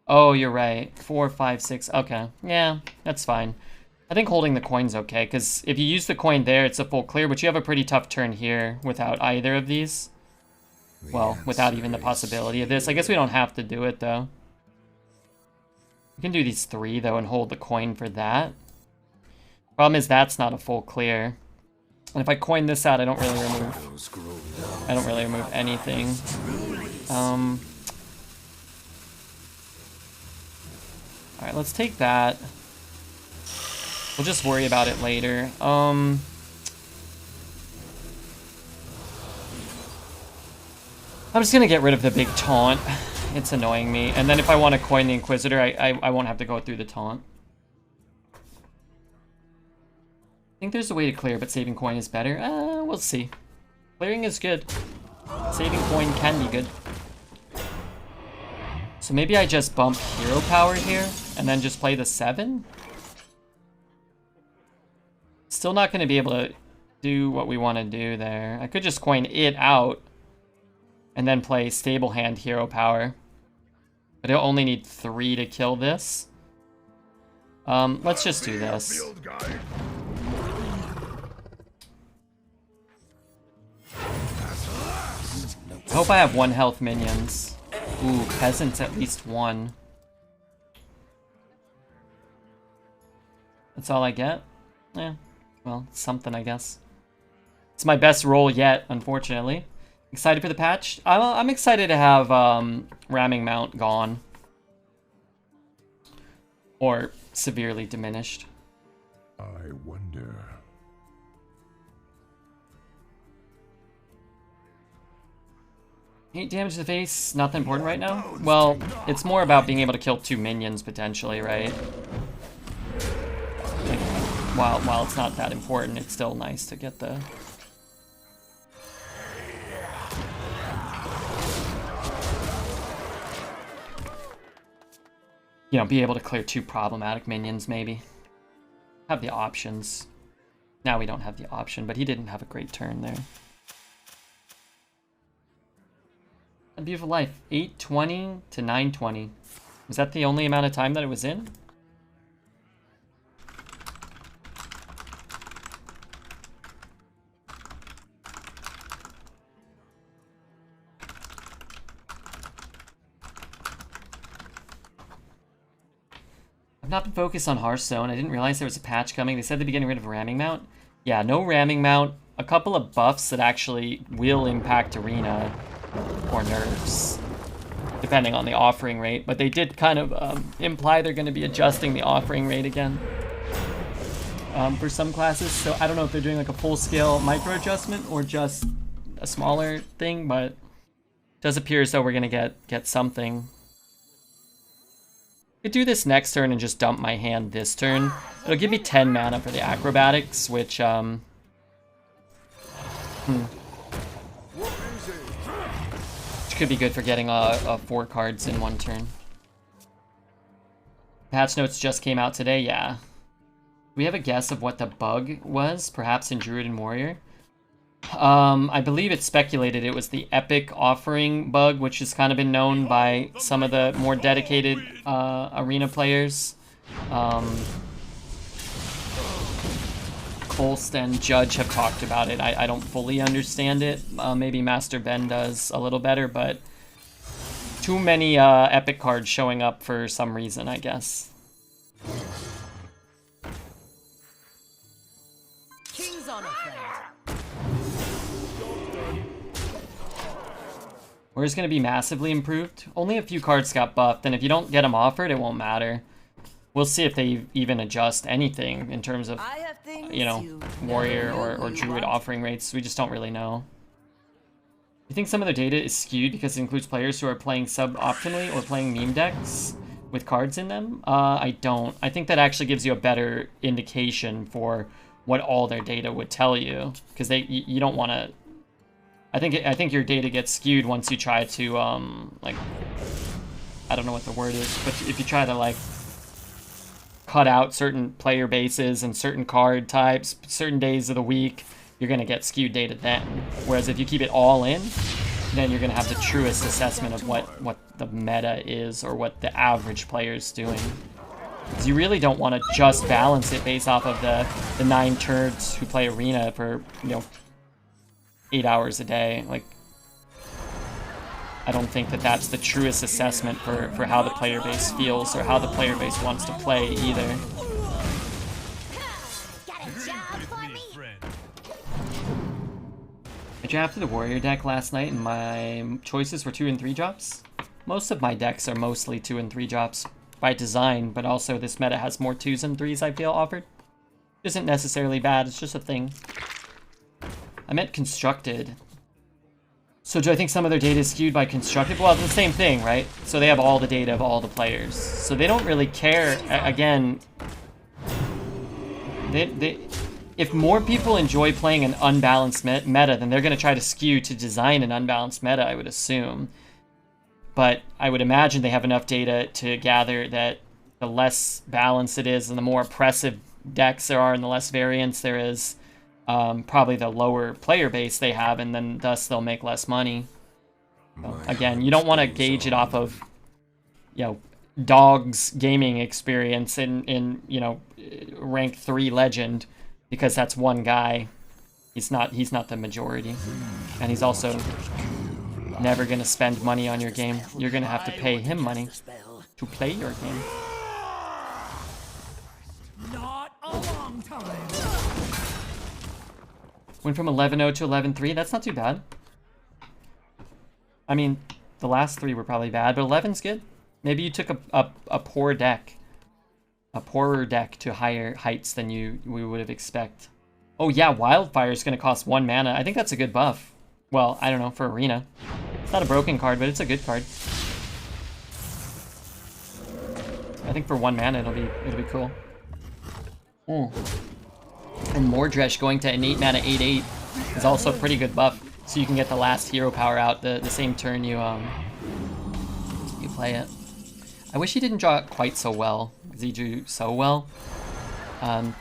Oh, you're right. 4, 5, 6. Okay. Yeah, that's fine. I think holding the coin's okay, because if you use the coin there, it's a full clear, but you have a pretty tough turn here without either of these. Well, without even the possibility of this. I guess we don't have to do it, though. We can do these 3, though, and hold the coin for that. Problem is, that's not a full clear. And if I coin this out, I don't really remove anything. Alright, let's take that. We'll just worry about it later. I'm just gonna get rid of the big taunt. It's annoying me. And then if I want to coin the Inquisitor, I won't have to go through the taunt. I think there's a way to clear, but saving coin is better. We'll see. Clearing is good. Saving coin can be good. So maybe I just bump hero power here, and then just play the 7? Still not going to be able to do what we want to do there. I could just coin it out, and then play stable hand hero power. But it'll only need 3 to kill this. Let's just do this. I hope I have 1 health minions. Ooh, peasants at least 1. That's all I get? Yeah, well, something I guess. It's my best roll yet, unfortunately. Excited for the patch? I'm excited to have ramming mount gone. Or severely diminished. I wonder. 8 damage to the face, not that important right now? Well, it's more about being able to kill 2 minions potentially, right? Like, while it's not that important, it's still nice to get the... You know, be able to clear 2 problematic minions, maybe. Have the options. Now we don't have the option, but he didn't have a great turn there. A Beautiful Life, 820 to 920. Was that the only amount of time that it was in? I've not been focused on Hearthstone. I didn't realize there was a patch coming. They said they'd be getting rid of ramming mount. Yeah, no ramming mount. A couple of buffs that actually will impact Arena. Or nerfs, depending on the offering rate. But they did kind of imply they're going to be adjusting the offering rate again for some classes. So I don't know if they're doing like a full-scale micro adjustment or just a smaller thing, but it does appear as though we're going to get something. I could do this next turn and just dump my hand this turn. It'll give me 10 mana for the acrobatics, which could be good for getting 4 cards in 1 turn. Patch notes just came out today, yeah. Do we have a guess of what the bug was? Perhaps in Druid and Warrior? I believe it's speculated it was the Epic Offering bug, which has kind of been known by some of the more dedicated Arena players. Holst and Judge have talked about it. I don't fully understand it. Maybe Master Ben does a little better, but too many epic cards showing up for some reason, I guess. King's honor, friend. Or is going to be massively improved. Only a few cards got buffed, and if you don't get them offered, it won't matter. We'll see if they even adjust anything in terms of, you know, warrior or druid offering rates. We just don't really know. You think some of their data is skewed because it includes players who are playing sub-optimally or playing meme decks with cards in them? I don't. I think that actually gives you a better indication for what all their data would tell you, because you don't want to. I think your data gets skewed once you try to like, I don't know what the word is, but if you try to like cut out certain player bases and certain card types, certain days of the week, you're gonna get skewed data then. Whereas if you keep it all in, then you're gonna have the truest assessment of what the meta is or what the average player is doing. Because you really don't want to just balance it based off of the 9 turds who play Arena for, you know, 8 hours a day. Like, I don't think that that's the truest assessment for how the player base feels or how the player base wants to play either. I drafted a warrior deck last night and my choices were 2 and 3 drops. Most of my decks are mostly 2 and 3 drops by design, but also this meta has more 2s and 3s I feel offered. Isn't necessarily bad, it's just a thing. I meant constructed. So do I think some of their data is skewed by constructed? Well, it's the same thing, right? So they have all the data of all the players. So they don't really care, again, if more people enjoy playing an unbalanced meta, then they're going to try to skew to design an unbalanced meta, I would assume. But I would imagine they have enough data to gather that the less balanced it is and the more oppressive decks there are and the less variance there is, probably the lower player base they have, and then thus they'll make less money. So, again, you don't want to gauge it off of, you know, Dog's gaming experience in you know, rank 3 legend, because that's one guy. He's not the majority, and he's also never gonna spend money on your game. You're gonna have to pay him money to play your game. Not a long time. Went from 11-0 to 11-3. That's not too bad. I mean, the last 3 were probably bad, but 11's good. Maybe you took a poor deck, a poorer deck to higher heights than we would have expect. Oh yeah, Wildfire is going to cost 1 mana. I think that's a good buff. Well, I don't know, for Arena. It's not a broken card, but it's a good card. I think for 1 mana it'll be cool. Ooh. And Mordresh going to an 8 mana 8/8 is also a pretty good buff. So you can get the last hero power out the same turn you play it. I wish he didn't draw it quite so well, because he drew so well.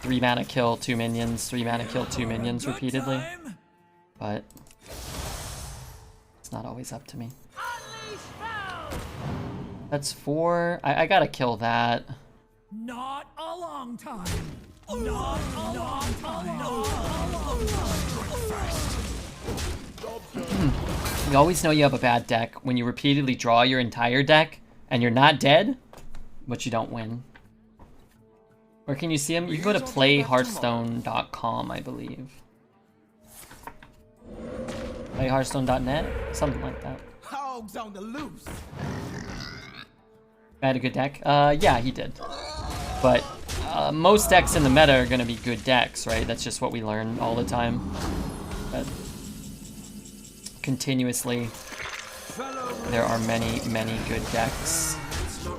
3 mana kill 2 minions, 3 mana kill 2 minions repeatedly. But it's not always up to me. That's 4. I gotta kill that. Not a long time. Not a long time. You always know you have a bad deck when you repeatedly draw your entire deck and you're not dead, but you don't win. Where can you see them? You can go to playhearthstone.com, I believe. Playhearthstone.net? Something like that. Hogs on the loose. I had a good deck? Yeah, he did. But most decks in the meta are going to be good decks, right? That's just what we learn all the time. But continuously, there are many, many good decks.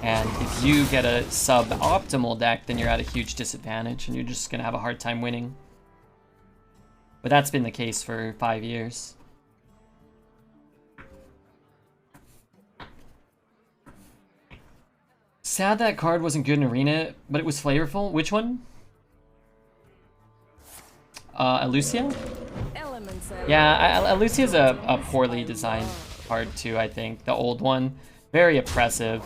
And if you get a suboptimal deck, then you're at a huge disadvantage and you're just going to have a hard time winning. But that's been the case for 5 years. Sad that card wasn't good in Arena, but it was flavorful. Which one? Elucia? Yeah, Elucia's a poorly designed card too, I think. The old one. Very oppressive.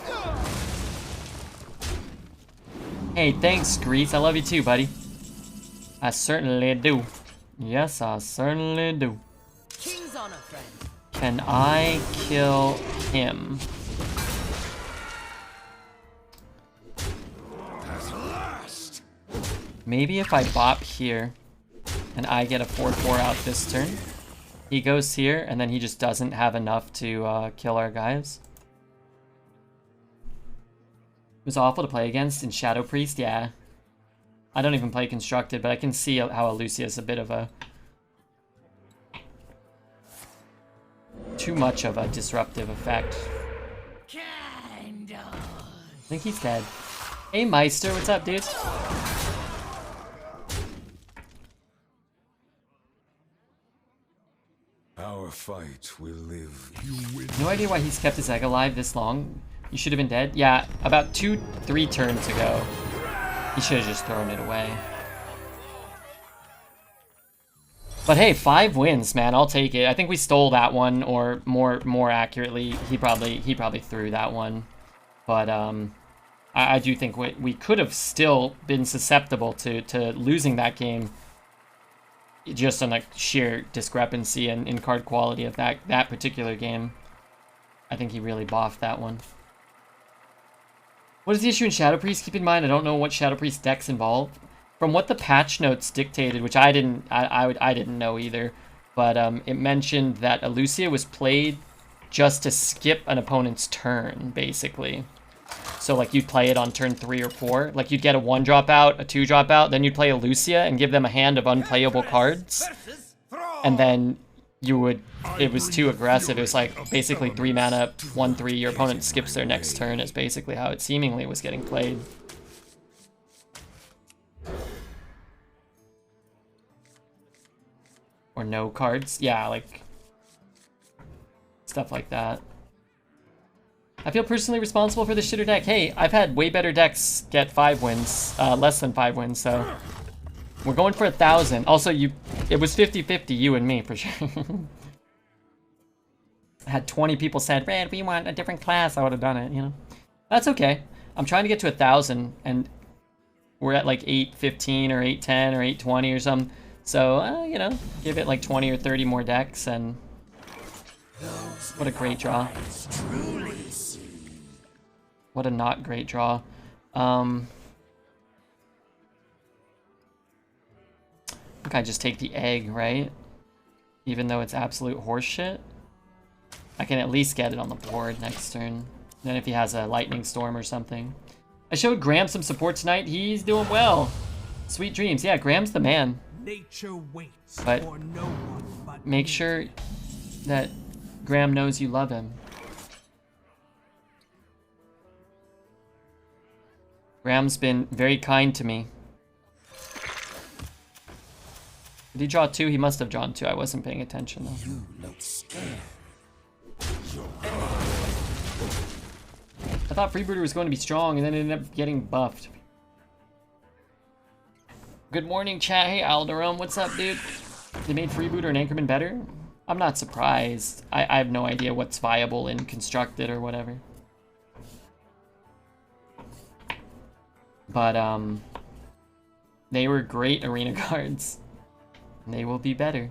Hey, thanks, Grease. I love you too, buddy. I certainly do. Yes, I certainly do. King's honor, friend. Can I kill him? Maybe if I bop here and I get a 4/4 out this turn. He goes here, and then he just doesn't have enough to kill our guys. It was awful to play against in Shadow Priest, yeah. I don't even play Constructed, but I can see how Lucia is a bit of a... too much of a disruptive effect. Kind of. I think he's dead. Hey Meister, what's up, dude? Our fight will live. No idea why he's kept his egg alive this long. You should have been dead. Yeah, about 2-3 turns ago. He should have just thrown it away. But hey, 5 wins, man. I'll take it. I think we stole that one, or more accurately, he probably threw that one. But I do think we could have still been susceptible to losing that game, just on a sheer discrepancy in card quality of that particular game. I think he really boffed that one. What is the issue in Shadow Priest? Keep in mind, I don't know what Shadow Priest decks involve. From what the patch notes dictated, which I didn't know either, but it mentioned that Lucia was played just to skip an opponent's turn, basically. So like you'd play it on turn 3 or 4, like you'd get a 1-drop out, a 2-drop out, then you'd play a Lucia and give them a hand of unplayable cards, and then you would, it was too aggressive. It was like basically 3 mana, 1/3, your opponent skips their next turn is basically how it seemingly was getting played. Or no cards. Yeah, like stuff like that. I feel personally responsible for the shitter deck. Hey, I've had way better decks get 5 wins, less than 5 wins, so we're going for 1,000. Also, it was 50-50, you and me, for sure. I had 20 people said, Red, we want a different class. I would have done it, you know. That's okay. I'm trying to get to 1,000, and we're at like 815 or 810 or 820 or something. So, you know, give it like 20 or 30 more decks, and what a great draw. What a not great draw. I think I just take the egg, right? Even though it's absolute horseshit. I can at least get it on the board next turn. Then if he has a lightning storm or something. I showed Graham some support tonight. He's doing well. Sweet dreams. Yeah, Graham's the man. Nature waits But for no one but make me. sure that Graham knows you love him. Graham's been very kind to me. Did he draw 2? He must have drawn 2. I wasn't paying attention though. You look scared. I thought Freebooter was going to be strong and then it ended up getting buffed. Good morning, chat. Hey, Alderon, what's up, dude? They made Freebooter and Anchorman better? I'm not surprised. I have no idea what's viable in Constructed or whatever. But, they were great arena cards. They will be better.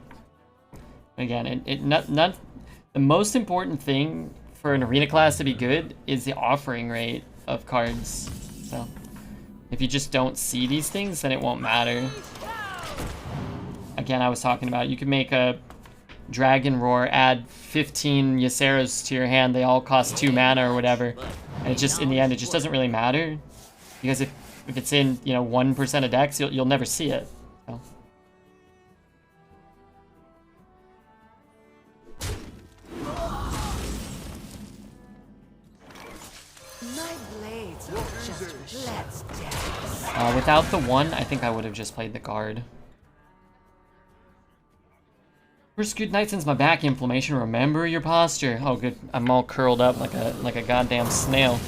Again, the most important thing for an arena class to be good is the offering rate of cards. So, if you just don't see these things, then it won't matter. Again, I was talking about, you could make a Dragon Roar, add 15 Yaceros to your hand, they all cost 2 mana or whatever. And it just, in the end, it just doesn't really matter. Because if it's in, you know, 1% of decks, you'll never see it. So. My blades are just let's dance. Without the 1, I think I would have just played the guard. First good night since my back inflammation. Remember your posture. Oh, good. I'm all curled up like a goddamn snail.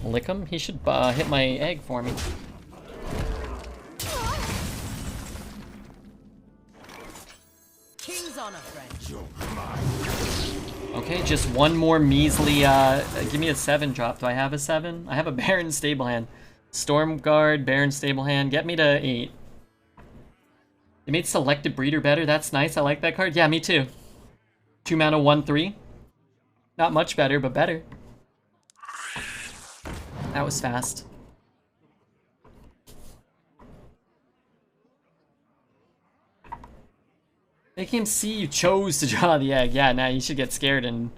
Lick him? He should hit my egg for me. King's on a friend. Okay, just one more measly, give me a 7-drop. Do I have a 7? I have a Baron Stablehand. Storm Guard, Baron Stablehand. Get me to 8. They made Selected Breeder better. That's nice. I like that card. Yeah, me too. 2 mana, 1/3. Not much better, but better. That was fast. Make him see you chose to draw the egg. Yeah, now you should get scared and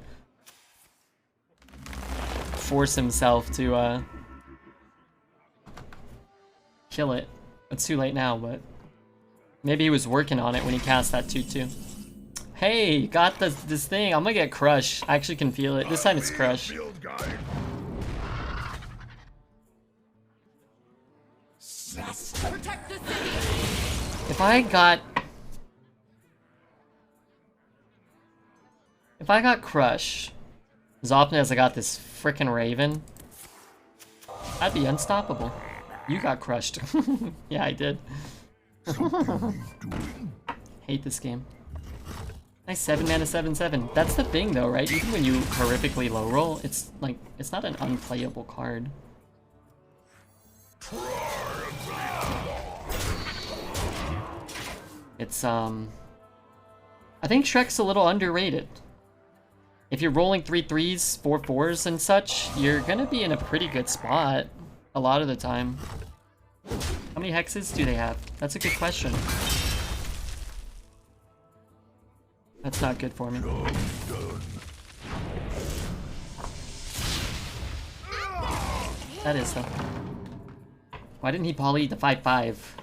force himself to kill it. It's too late now, but maybe he was working on it when he cast that 2/2. Hey, got this thing. I'm gonna get Crush. I actually can feel it. This time it's Crush. Protect the city. If I got Crush, as often as I got this frickin' Raven, I'd be unstoppable. You got crushed. Yeah, I did. Hate this game. Nice 7 mana 7/7. That's the thing though, right? Even when you horrifically low roll, it's like, it's not an unplayable card. It's I think Shrek's a little underrated. If you're rolling 3 3s, 4 4s and such, you're gonna be in a pretty good spot a lot of the time. How many hexes do they have? That's a good question. That's not good for me. That is though. Why didn't he poly the 5/5?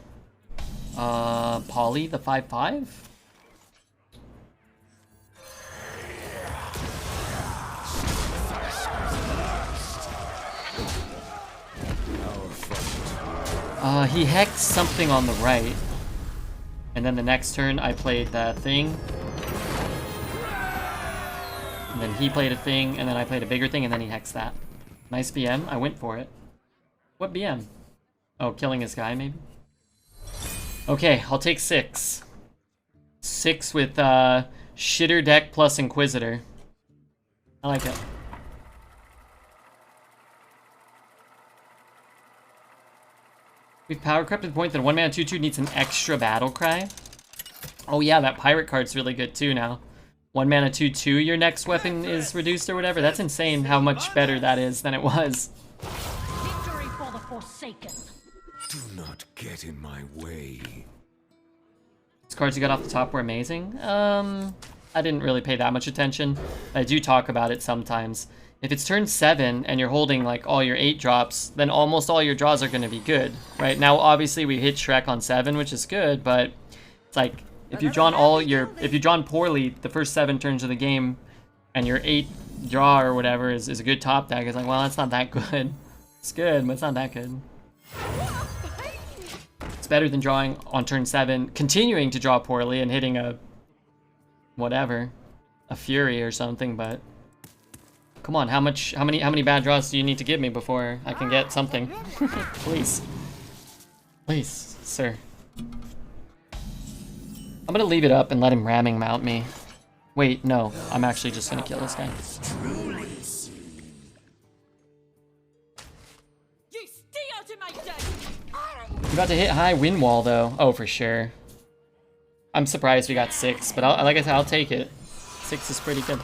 Poly the 5/5? He hexed something on the right. And then the next turn I played that thing. And then he played a thing, and then I played a bigger thing, and then he hexed that. Nice BM, I went for it. What BM? Oh, killing his guy, maybe? Okay, I'll take 6. 6 with, Shitter deck plus Inquisitor. I like it. We've power crept to the point that a 1 mana 2/2 needs an extra battle cry. Oh yeah, that pirate card's really good too now. 1 mana 2/2, your next weapon is reduced or whatever. That's insane how much better that is than it was. Victory for the Forsaken. Do not get in my way. These cards you got off the top were amazing. I didn't really pay that much attention. I do talk about it sometimes. If it's turn 7 and you're holding like all your 8 drops, then almost all your draws are going to be good, right? Now, obviously, we hit Shrek on 7, which is good, but it's like if you've drawn poorly the first 7 turns of the game, and your 8 draw or whatever is a good top deck, it's like, well, that's not that good. It's good, but it's not that good. It's better than drawing on turn 7, continuing to draw poorly and hitting a whatever, a Fury or something, but. Come on, how many bad draws do you need to give me before I can get something? Please. Please, sir. I'm gonna leave it up and let him ramming mount me. Wait, no. I'm actually just gonna kill this guy. You about to hit high wind wall though. Oh, for sure. I'm surprised we got 6, but like I said, I'll take it. 6 is pretty good.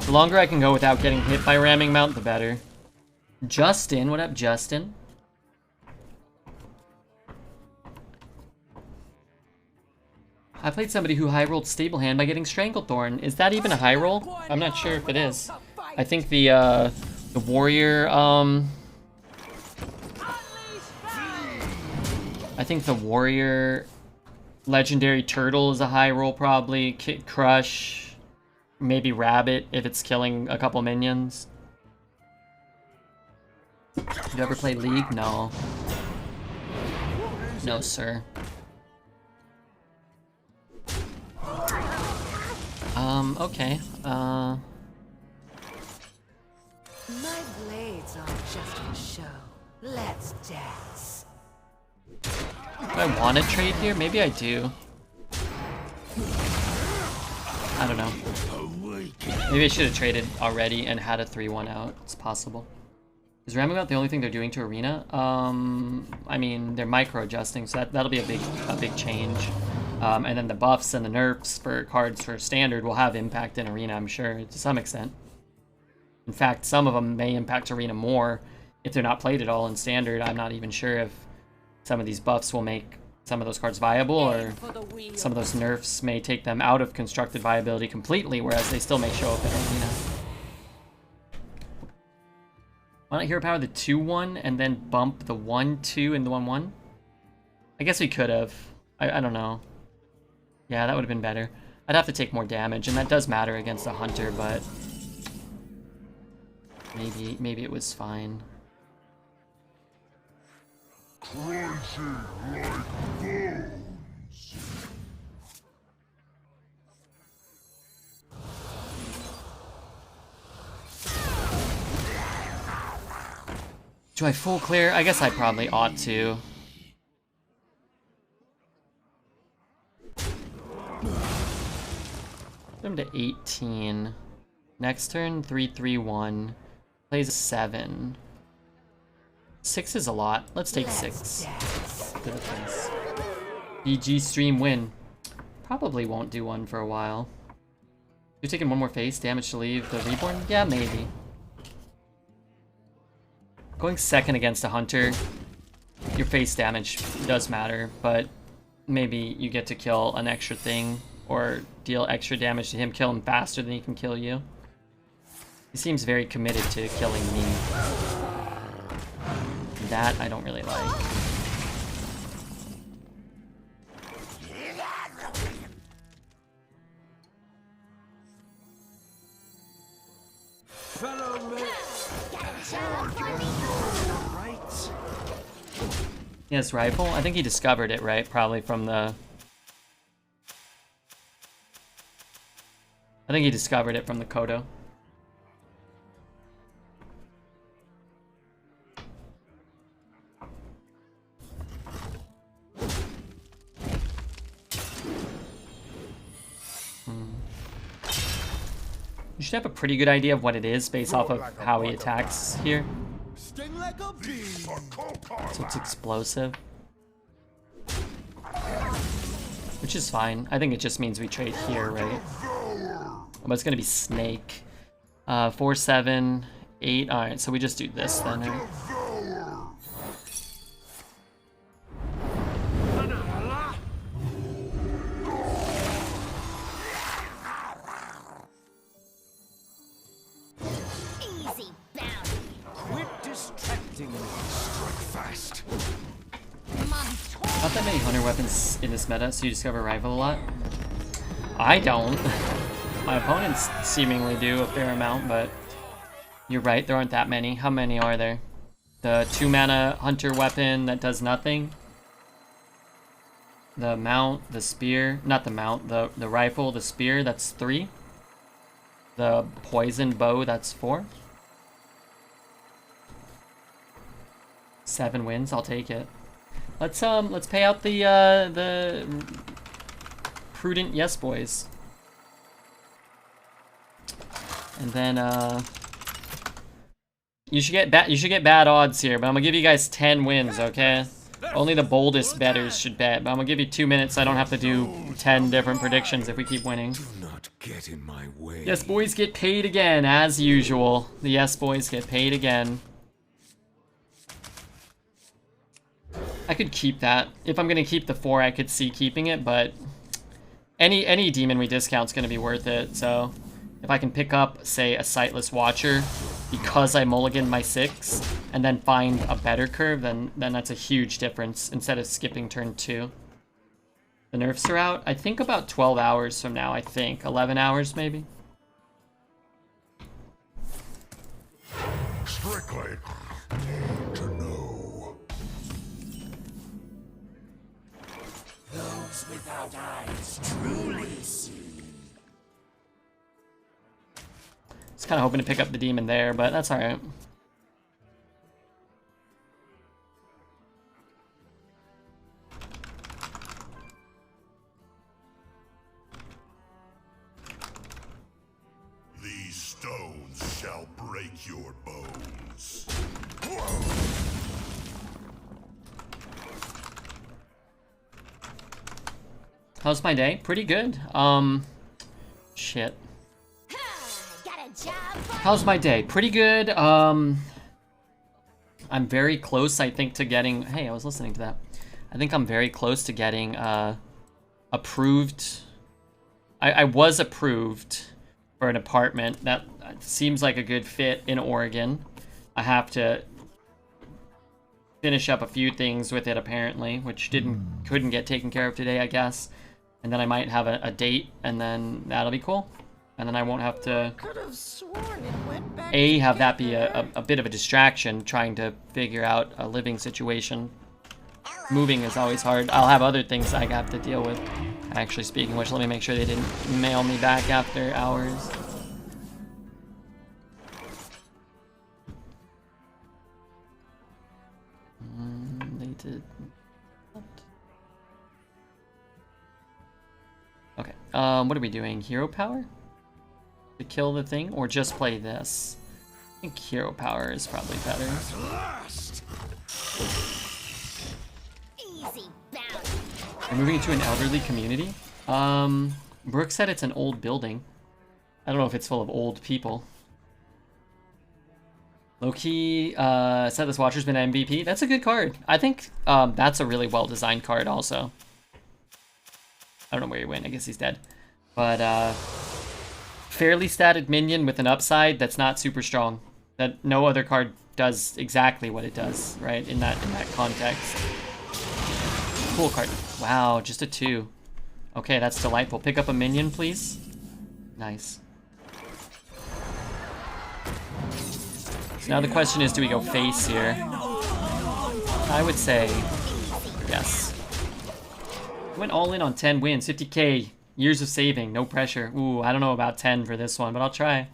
The longer I can go without getting hit by ramming mount, the better. Justin, what up, Justin? I played somebody who high rolled stable hand by getting Stranglethorn. Is that even a high roll? I'm not sure if it is. I think the warrior, I think the warrior legendary turtle is a high roll probably. Crush. Maybe Rabbit if it's killing a couple minions. You ever played League? No. No, sir. Okay. My blades aren't just for show. Let's dance. Do I want to trade here? Maybe I do. I don't know. Maybe I should have traded already and had a 3/1 out. It's possible. Is ramming out the only thing they're doing to Arena? I mean, they're micro adjusting, so that'll be a big change. And then the buffs and the nerfs for cards for standard will have impact in Arena, I'm sure, to some extent. In fact, some of them may impact Arena more if they're not played at all in Standard, I'm not even sure if some of these buffs will make some of those cards viable, or some of those nerfs may take them out of constructed viability completely, whereas they still may show up in Arena. Why not hero power the 2-1 and then bump the 1-2 and the 1-1? I guess we could have. I don't know. Yeah, that would have been better. I'd have to take more damage, and that does matter against a hunter, but maybe it was fine. Crunching like bones. Do I full clear? I guess I probably ought to. Put him to 18. Next turn, 3-3-1. Plays a 7. 6 is a lot. Let's take 6. To the face. BG stream win. Probably won't do one for a while. You're taking one more face, damage to leave the reborn? Yeah, maybe. Going second against a hunter, your face damage does matter, but maybe you get to kill an extra thing or deal extra damage to him, kill him faster than he can kill you. He seems very committed to killing me. That I don't really like. He has rifle? I think he discovered it, right? Probably from the... I think he discovered it from the Kodo. You should have a pretty good idea of what it is based off of how he attacks here. Sting like a bee. So it's explosive. Which is fine. I think it just means we trade here, right? But it's gonna be snake. 4, 7, 8. Alright, so we just do this then, right? Not that many hunter weapons in this meta, so you discover rifle a lot. I don't. My opponents seemingly do a fair amount, but you're right, there aren't that many. How many are there? The 2-mana hunter weapon that does nothing. The mount, the spear, not the mount, the rifle, the spear, that's 3. The poison bow, that's 4. 7 wins, I'll take it. Let's pay out the prudent yes boys. And then you should get bad odds here, but I'm gonna give you guys 10 wins, okay? Only the boldest bettors should bet, but I'm gonna give you 2 minutes so I don't have to do 10 different predictions if we keep winning. Do not get in my way. Yes boys get paid again, as usual. The yes boys get paid again. I could keep that. If I'm gonna keep the 4, I could see keeping it, but any demon we discount's gonna be worth it. So if I can pick up, say, a Sightless Watcher because I mulligan my 6 and then find a better curve, then that's a huge difference instead of skipping turn 2. The nerfs are out, I think about 12 hours from now, I think. 11 hours maybe. Strictly to know. Those without eyes truly see. I was kind of hoping to pick up the demon there, but that's alright. These stones shall break your bones. How's my day? Pretty good. Shit. How's my day? Pretty good. I'm very close, I think, to getting... Hey, I was listening to that. I think I'm very close to getting approved. I was approved for an apartment that seems like a good fit in Oregon. I have to finish up a few things with it, apparently, which couldn't get taken care of today, I guess. And then I might have a date, and then that'll be cool. And then I won't have to have that be a bit of a distraction trying to figure out a living situation. Moving is always hard. I'll have other things I have to deal with. Actually, speaking of which, let me make sure they didn't mail me back after hours. They did. Okay. What are we doing? Hero power? To kill the thing, or just play this? I think hero power is probably better. We're moving into an elderly community. Brooke said it's an old building. I don't know if it's full of old people. Low-key, said this Watcher's been an MVP. That's a good card. I think that's a really well-designed card also. I don't know where he went. I guess he's dead. But fairly statted minion with an upside that's not super strong. That no other card does exactly what it does, right? In that context. Cool card. Wow, just a 2. Okay, that's delightful. Pick up a minion, please. Nice. So now the question is, do we go face here? I would say yes. Went all in on 10 wins, 50k, years of saving, no pressure. Ooh, I don't know about 10 for this one, but I'll try.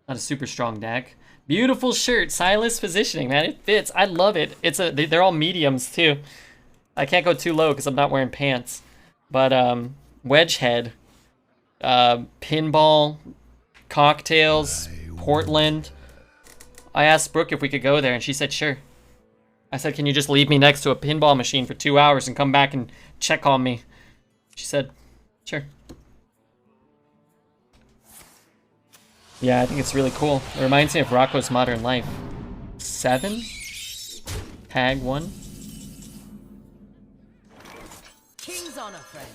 Not a super strong deck. Beautiful shirt, Silas positioning, man. It fits. I love it. They're all mediums too. I can't go too low because I'm not wearing pants. But wedge head, pinball, cocktails, Portland. I asked Brooke if we could go there, and she said sure. I said, can you just leave me next to a pinball machine for 2 hours and come back and check on me? She said, sure. Yeah, I think it's really cool. It reminds me of Rocco's Modern Life. 7? Tag 1? King's honor, friend.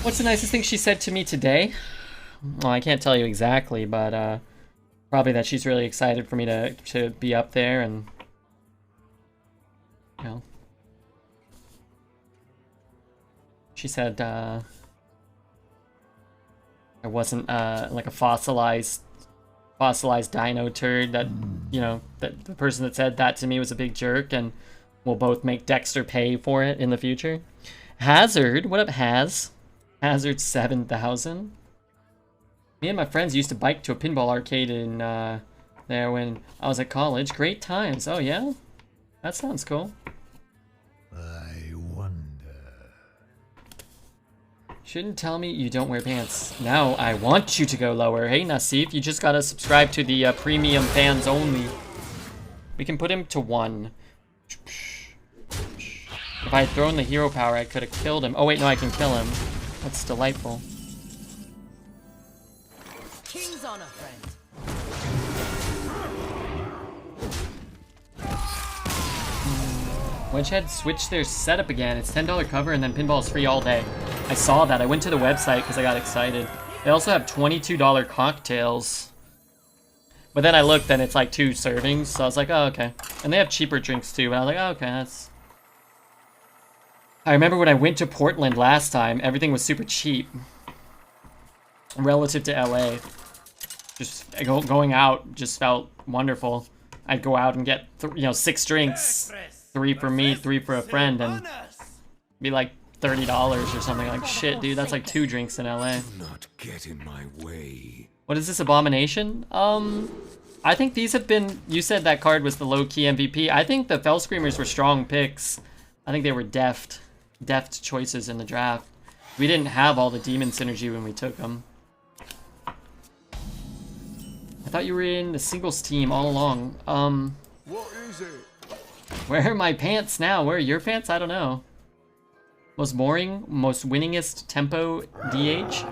What's the nicest thing she said to me today? Well, I can't tell you exactly, but probably that she's really excited for me to be up there, and you know, she said I wasn't like a fossilized dino turd. That you know, that the person that said that to me was a big jerk, and we'll both make Dexter pay for it in the future. Hazard, what up, Hazard 7000. Me and my friends used to bike to a pinball arcade in there when I was at college. Great times. Oh yeah? That sounds cool. I wonder. Shouldn't tell me you don't wear pants. Now I want you to go lower. Hey Nasif, you just gotta subscribe to the premium fans only. We can put him to 1. If I had thrown the hero power, I could have killed him. Oh wait, no, I can kill him. That's delightful. King's honor, friend. Wedgehead switched their setup again. It's $10 cover and then pinball is free all day. I saw that. I went to the website because I got excited. They also have $22 cocktails. But then I looked and it's like 2 servings, so I was like, oh, okay. And they have cheaper drinks too, and I was like, oh, okay, that's... I remember when I went to Portland last time, everything was super cheap. Relative to LA. Just going out just felt wonderful. I'd go out and get 6 drinks, 3 for me, 3 for a friend, and be like $30 or something. Like shit, dude, that's like 2 drinks in LA. Do not get in my way. What is this, Abomination? I think these have been. You said that card was the low-key MVP. I think the Fell Screamers were strong picks. I think they were deft choices in the draft. We didn't have all the demon synergy when we took them. I thought you were in the singles team all along. What is it? Where are my pants now? Where are your pants? I don't know. Most boring, most winningest tempo DH.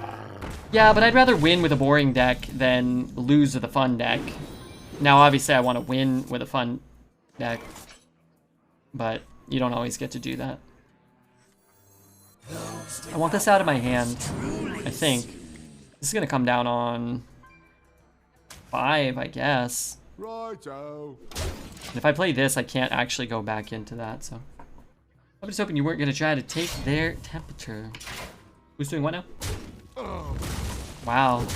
Yeah, but I'd rather win with a boring deck than lose with a fun deck. Now, obviously, I want to win with a fun deck, but you don't always get to do that. I want this out of my hand, I think. This is going to come down on 5, I guess. Righto. And if I play this, I can't actually go back into that, so. I'm just hoping you weren't going to try to take their temperature. Who's doing what now? Wow.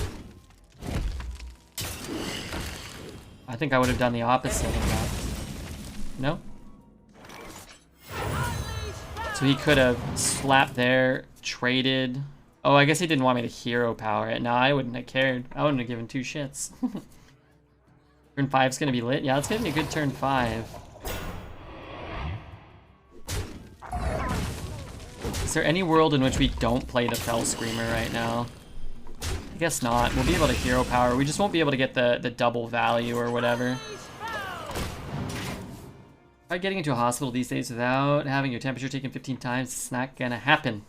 I think I would have done the opposite of that. No? So he could have slapped there, traded. Oh, I guess he didn't want me to hero power it. No, I wouldn't have cared. I wouldn't have given 2 shits. Turn 5's gonna be lit. Yeah, it's gonna be a good turn 5. Is there any world in which we don't play the Fell Screamer right now? I guess not. We'll be able to hero power. We just won't be able to get the double value or whatever. Try getting into a hospital these days without having your temperature taken 15 times. It's not gonna happen.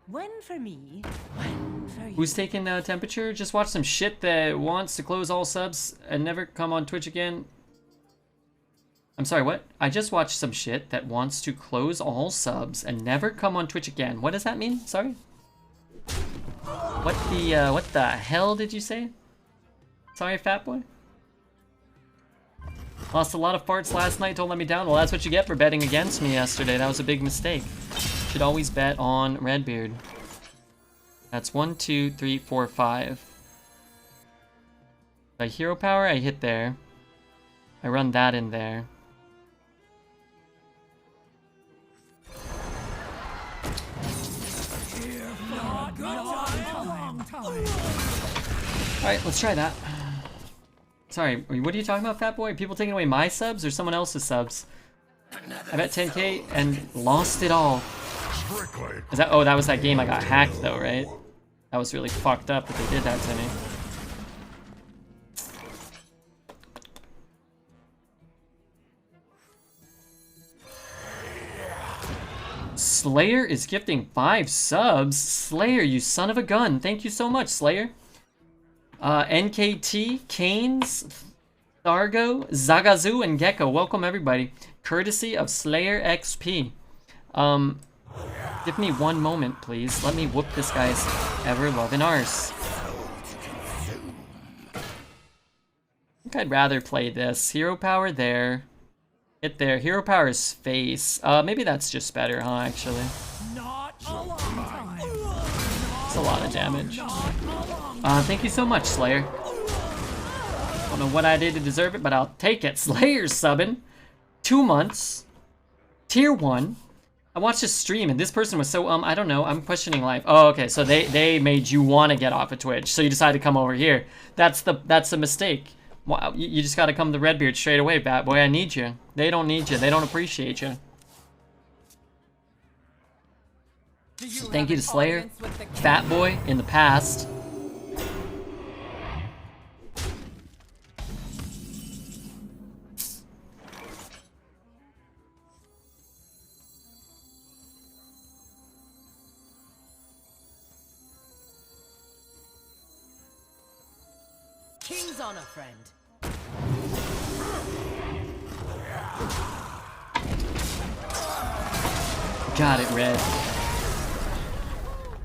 When for me, when for you. Who's taking temperature? Just watch some shit that wants to close all subs and never come on Twitch again. I'm sorry, what? I just watched some shit that wants to close all subs and never come on Twitch again. What does that mean? Sorry? What the hell did you say? Sorry, fat boy? Lost a lot of farts last night, don't let me down. Well, that's what you get for betting against me yesterday. That was a big mistake. Should always bet on Redbeard. That's 1, 2, 3, 4, 5. By hero power, I hit there. I run that in there. Alright, let's try that. Sorry, what are you talking about, fat boy? Are people taking away my subs or someone else's subs? I bet 10k and lost it all. Is that? Oh, that was that game I got hacked though, right? That was really fucked up that they did that to me. Slayer is gifting 5 subs. Slayer, you son of a gun. Thank you so much, Slayer. NKT, Canes, Thargo, Zagazu, and Gecko. Welcome everybody. Courtesy of Slayer XP. Give me one moment, please. Let me whoop this guy's ever-loving arse. I think I'd rather play this. Hero power there. Hit there. Hero power is face. Maybe that's just better, huh, actually? Not a long time. It's a lot of damage. Thank you so much, Slayer. I don't know what I did to deserve it, but I'll take it. Slayer's subbing. 2 months. Tier 1. I watched his stream, and this person was so, I don't know, I'm questioning life. Oh, okay, so they made you want to get off of Twitch, so you decided to come over here. That's the mistake. Wow, you just gotta come to Redbeard straight away, Bat Boy. I need you. They don't need you. They don't appreciate you. Thank you to Slayer, Fat Boy in the past. King's honor, friend. Got it, Red.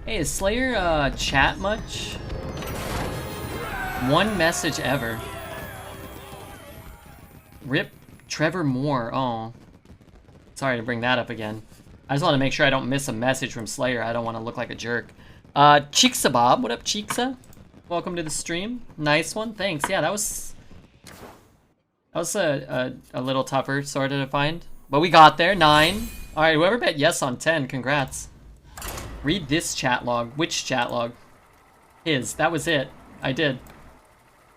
Hey, is Slayer chat much? 1 message ever. Rip Trevor Moore. Oh. Sorry to bring that up again. I just want to make sure I don't miss a message from Slayer. I don't want to look like a jerk. Cheeksa Bob. What up, Cheeksa? Welcome to the stream. Nice one. Thanks. Yeah, that was a little tougher sort of to find. But we got there. 9. Alright, whoever bet yes on 10, congrats. Read this chat log. Which chat log? His. That was it. I did.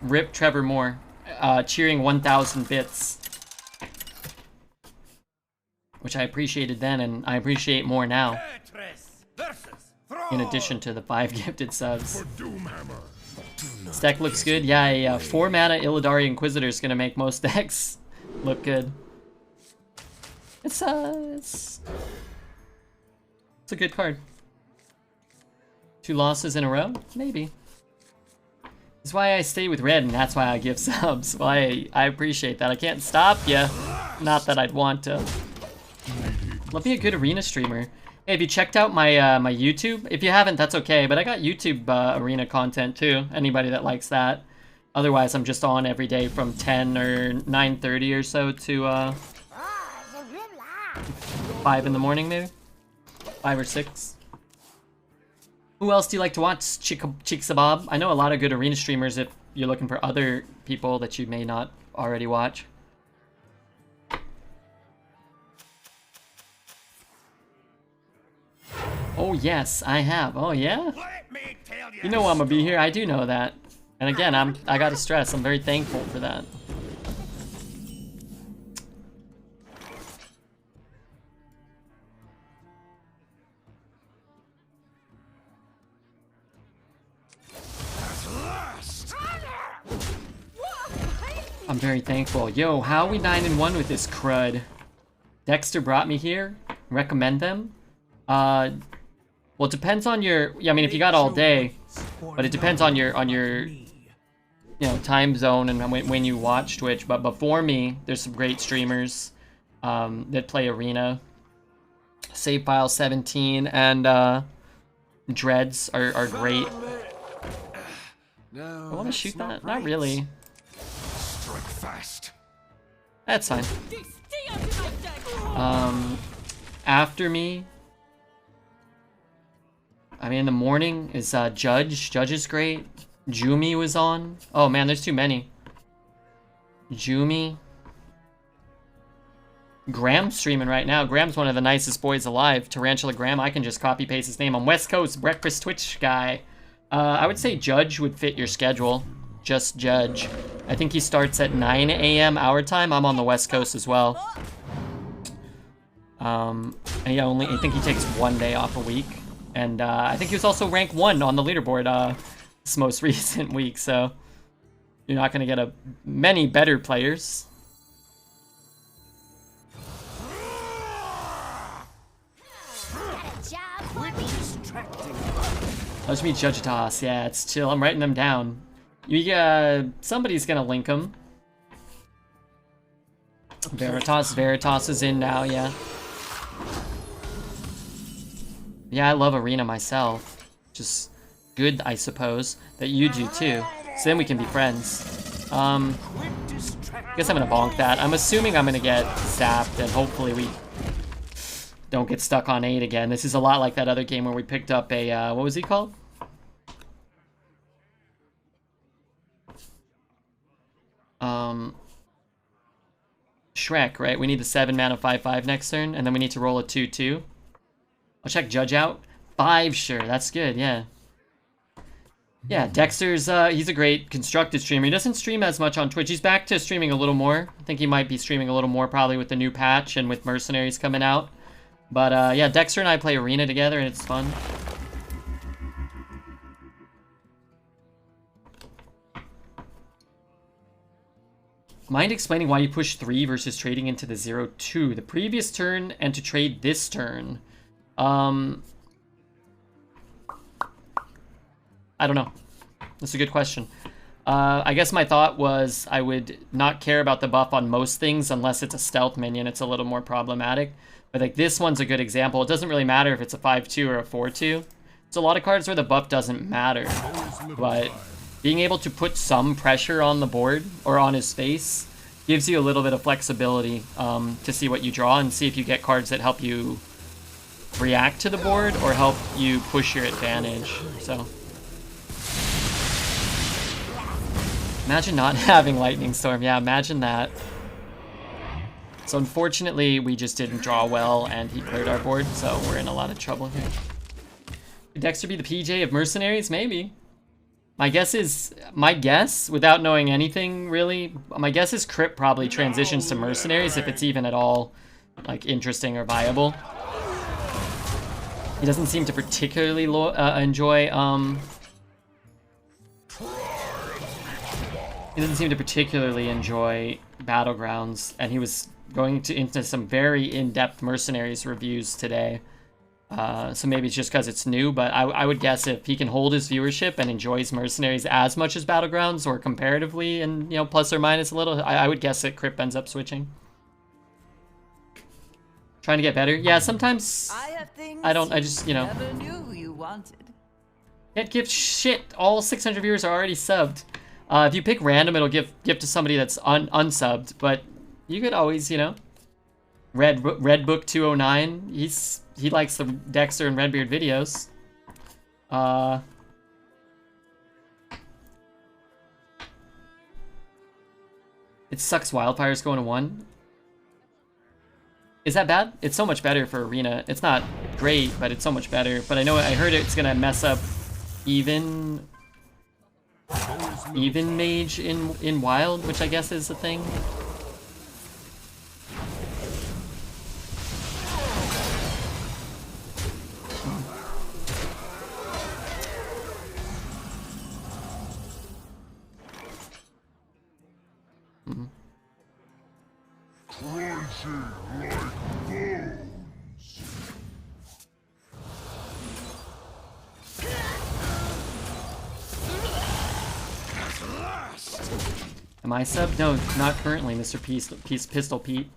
Rip Trevor Moore. Cheering 1,000 bits. Which I appreciated then, and I appreciate more now. In addition to the 5 gifted subs. This deck looks good. Yeah, a 4 mana Illidari Inquisitor is gonna make most decks look good. It's a good card. 2 losses in a row? Maybe. That's why I stay with Red, and that's why I give subs. Why I appreciate that. I can't stop ya. Not that I'd want to. Love me a good arena streamer. Hey, have you checked out my my YouTube? If you haven't, that's okay, but I got YouTube arena content too. Anybody that likes that. Otherwise, I'm just on every day from 10 or 9:30 or so to 5 in the morning, maybe? 5 or 6. Who else do you like to watch, Cheeksabob? I know a lot of good arena streamers if you're looking for other people that you may not already watch. Oh yes, I have. Oh yeah? You know I'm gonna be here, I do know that. And again, I gotta stress, I'm very thankful for that. I'm very thankful. Yo, how are we 9-1 with this crud? Dexter brought me here. Recommend them? Well, it depends on your. Yeah, I mean, if you got all day, but it depends on your time zone and when you watch Twitch. But before me, there's some great streamers that play arena. Save File 17 and Dreads are great. I want to shoot that. Not really. Fast. That's fine. After me, I mean, in the morning is Judge. Judge is great. Jumi was on. Oh man, there's too many. Jumi. Graham's streaming right now. Graham's one of the nicest boys alive. Tarantula Graham. I can just copy paste his name. I'm West Coast Breakfast Twitch guy. I would say Judge would fit your schedule. Just Judge. I think he starts at 9 a.m. our time. I'm on the West Coast as well. And yeah, I think he takes 1 day off a week. And I think he was also rank 1 on the leaderboard this most recent week. So you're not going to get many better players. Let's meet Judge Toss. Yeah, it's chill. I'm writing them down. Somebody's gonna link them. Veritas is in now, yeah. Yeah, I love arena myself. Just good, I suppose, that you do too. So then we can be friends. I guess I'm gonna bonk that. I'm assuming I'm gonna get zapped, and hopefully we don't get stuck on 8 again. This is a lot like that other game where we picked up a, what was he called? Shrek, right? We need the 7 mana 5/5 next turn, and then we need to roll a 2/2. I'll check Judge out. 5, sure, that's good, yeah. Yeah, Dexter's, he's a great constructed streamer. He doesn't stream as much on Twitch. He's back to streaming a little more. I think he might be streaming a little more probably with the new patch and with Mercenaries coming out. But yeah, Dexter and I play arena together, and it's fun. Mind explaining why you push 3 versus trading into the 0/2 the previous turn and to trade this turn? I don't know. That's a good question. I guess my thought was I would not care about the buff on most things unless it's a stealth minion. It's a little more problematic. But like this one's a good example. It doesn't really matter if it's a 5/2 or a 4/2. It's a lot of cards where the buff doesn't matter. But being able to put some pressure on the board or on his face gives you a little bit of flexibility to see what you draw and see if you get cards that help you react to the board or help you push your advantage. So imagine not having Lightning Storm. Yeah, imagine that. So unfortunately, we just didn't draw well and he cleared our board, so we're in a lot of trouble here. Could Dexter be the PJ of Mercenaries? Maybe. My guess, without knowing anything really, my guess is Crypt probably transitions to Mercenaries if it's even at all like interesting or viable. He doesn't seem to particularly enjoy Battlegrounds, and he was going into some very in-depth Mercenaries reviews today. So maybe it's just because it's new, but I would guess if he can hold his viewership and enjoys Mercenaries as much as Battlegrounds or comparatively and, you know, plus or minus a little, I would guess that Crip ends up switching. Trying to get better. Yeah, sometimes I just, you know. Never knew you wanted. Can't give shit. All 600 viewers are already subbed. If you pick random, it'll give to somebody that's unsubbed, but you could always, you know. Red Book 209. He likes the Dexter and Redbeard videos. It sucks Wildfire's going to 1. Is that bad? It's so much better for Arena. It's not great, but it's so much better. But I heard it's gonna mess up even mage in Wild, which I guess is the thing. Am I sub? No, not currently, Mr. Pistol Pete.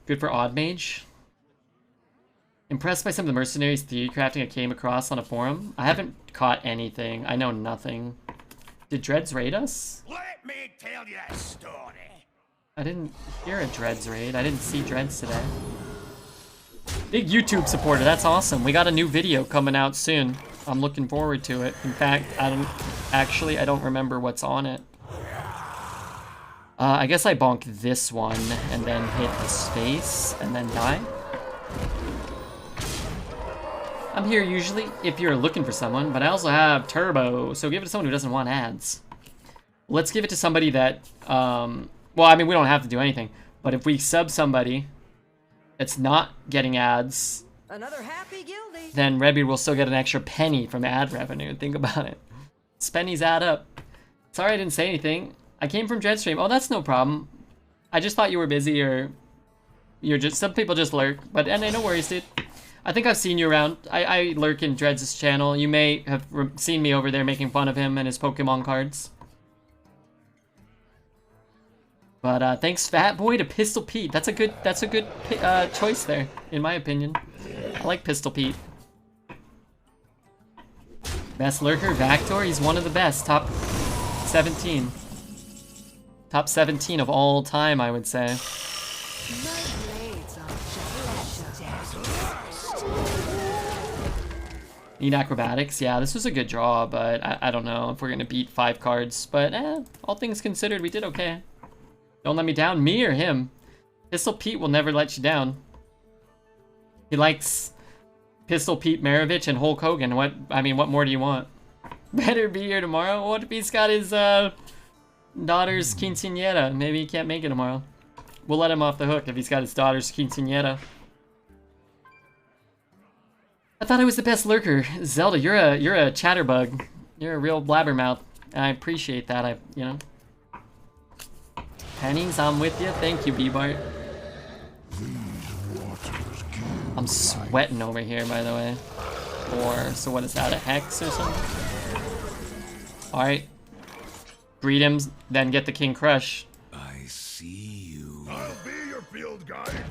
Good for Odd Mage. Impressed by some of the mercenaries theory crafting I came across on a forum. I haven't caught anything. I know nothing. Did Dreads raid us? Let me tell you a story. I didn't hear a Dreads raid. I didn't see Dreads today. Big YouTube supporter. That's awesome. We got a new video coming out soon. I'm looking forward to it. In fact, I don't remember what's on it. I guess I bonk this one and then hit the space and then die. I'm here usually if you're looking for someone, but I also have Turbo, so give it to someone who doesn't want ads. Let's give it to somebody that, well, I mean, we don't have to do anything, but if we sub somebody that's not getting ads, Another happy guilty. then Redbeard will still get an extra penny from ad revenue. Think about it. Spennies add up. Sorry I didn't say anything. I came from Dreadstream. Oh, that's no problem. I just thought you were busy or you're just, some people just lurk, but no worries, dude. I think I've seen you around. I lurk in Dreads' channel. You may have seen me over there making fun of him and his Pokemon cards. But thanks, Fat Boy, to Pistol Pete. That's a good choice there, in my opinion. I like Pistol Pete. Best lurker, Vactor. He's one of the best. Top 17. Top 17 of all time, I would say. Need acrobatics. Yeah, this was a good draw, but I don't know if we're gonna beat 5 cards. But all things considered, we did okay. Don't let me down, me or him. Pistol Pete will never let you down. He likes Pistol Pete Maravich and Hulk Hogan. What more do you want? Better be here tomorrow. What if he's got his daughter's quinceañera? Maybe he can't make it tomorrow. We'll let him off the hook if he's got his daughter's quinceañera. I thought I was the best lurker. Zelda, you're a chatterbug. You're a real blabbermouth. And I appreciate that. You know. Pennies, I'm with you. Thank you, B-Bart. I'm sweating over here, by the way. So what is that, a hex or something? Alright. Greet him, then get the King Crush. I see you. I'll be your field guide.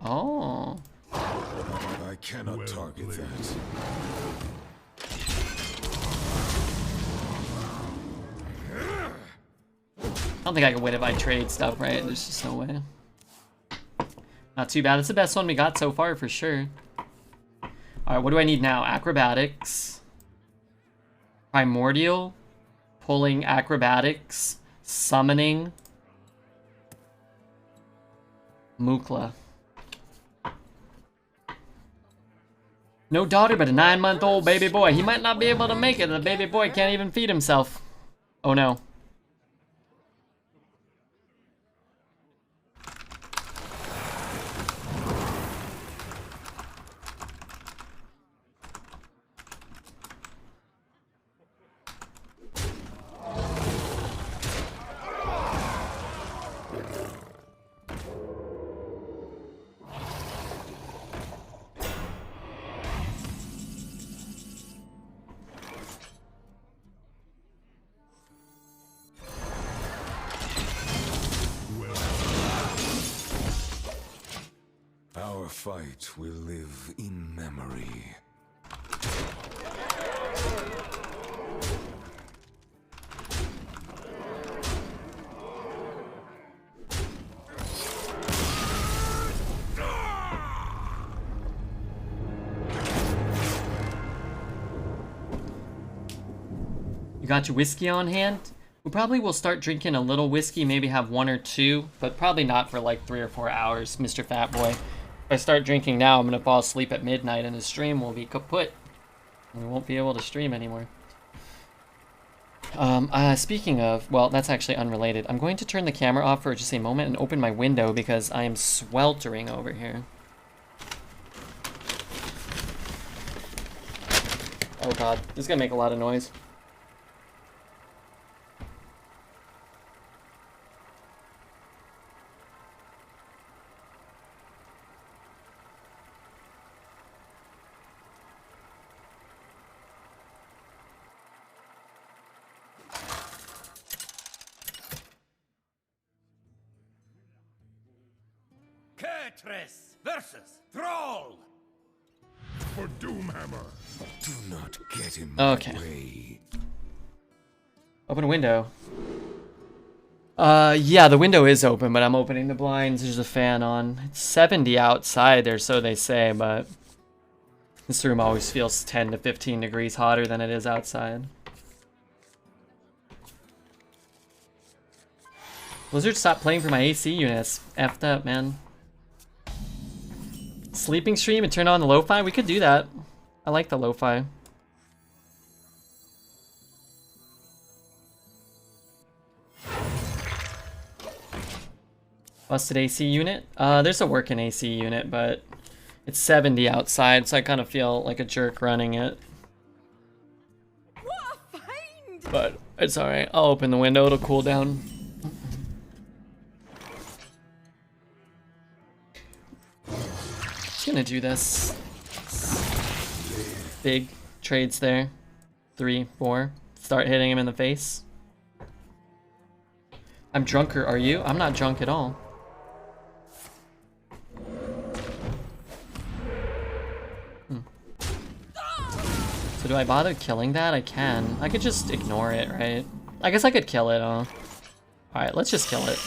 Oh. I cannot target that. I don't think I can win if I trade stuff, right? There's just no way. Not too bad. It's the best one we got so far, for sure. Alright, what do I need now? Acrobatics. Primordial. Pulling acrobatics. Summoning. Mukla. No daughter, but a 9-month-old baby boy. He might not be able to make it. The baby boy can't even feed himself. Oh no. fight will live in memory. You got your whiskey on hand? We probably will start drinking a little whiskey, maybe have 1 or 2, but probably not for like 3 or 4 hours, Mr. Fat Boy. If I start drinking now, I'm gonna fall asleep at midnight and the stream will be kaput. And we won't be able to stream anymore. Speaking of, well, that's actually unrelated. I'm going to turn the camera off for just a moment and open my window because I am sweltering over here. Oh god, this is gonna make a lot of noise. Curtress versus Thrall. For Doomhammer. Do not get in my Okay. way. Open a window. Yeah, the window is open, but I'm opening the blinds. There's a fan on. It's 70 outside there, so they say, but this room always feels 10 to 15 degrees hotter than it is outside. Blizzard stopped playing for my AC units. Effed up, man. Sleeping stream and turn on the lo-fi? We could do that. I like the lo-fi. Busted AC unit? There's a working AC unit, but it's 70 outside, so I kind of feel like a jerk running it. What a find! But it's alright. I'll open the window, it'll cool down. Just gonna do this. Big trades there. 3, 4. Start hitting him in the face. I'm drunker, are you? I'm not drunk at all. So do I bother killing that? I can. I could just ignore it, right? I guess I could kill it, huh? Alright, let's just kill it.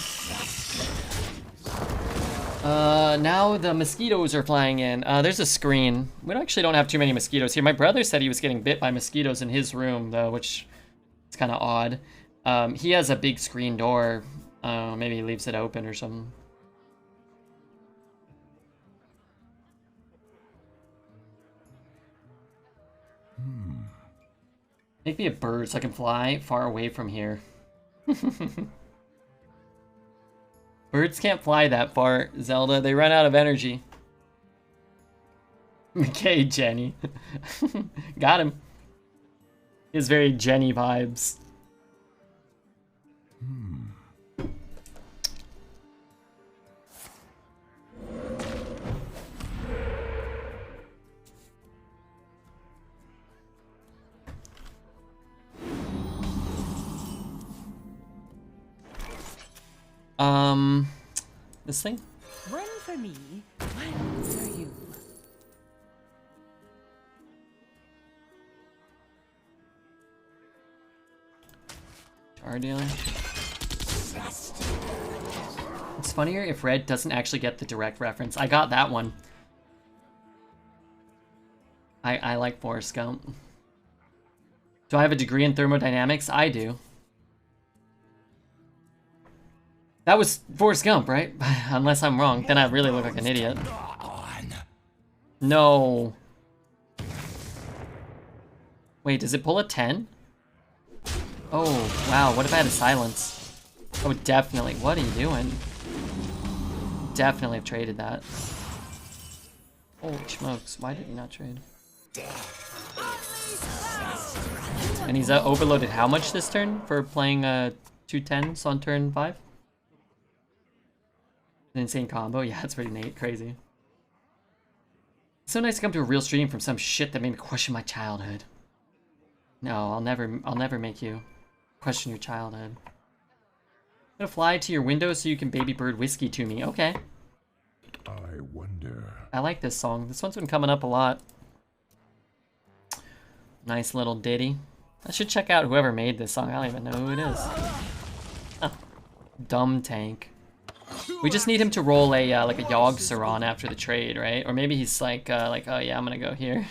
Now the mosquitoes are flying in. There's a screen. We actually don't have too many mosquitoes here. My brother said he was getting bit by mosquitoes in his room, though, which is kind of odd. He has a big screen door. Maybe he leaves it open or something. Make me a bird so I can fly far away from here. Birds can't fly that far, Zelda. They run out of energy. Okay, Jenny. Got him. He has very Jenny vibes. This thing? One for me, one for you. Tar dealer. It's funnier if Red doesn't actually get the direct reference. I got that one. I like Forrest Gump. Do I have a degree in thermodynamics? I do. That was Forrest Gump, right? Unless I'm wrong, then I really look like an idiot. No. Wait, does it pull a 10? Oh, wow, what if I had a silence? Oh, definitely. What are you doing? Definitely have traded that. Holy smokes, why did he not trade? And he's overloaded how much this turn for playing 2 10s on turn 5? An insane combo? Yeah, it's pretty crazy. It's so nice to come to a real stream from some shit that made me question my childhood. No, I'll never make you question your childhood. I'm gonna fly to your window so you can baby bird whiskey to me. Okay. I wonder. I like this song. This one's been coming up a lot. Nice little ditty. I should check out whoever made this song. I don't even know who it is. Huh. Dumb tank. We just need him to roll a like a Yogg Saron after the trade, right? Or maybe he's like oh yeah, I'm gonna go here.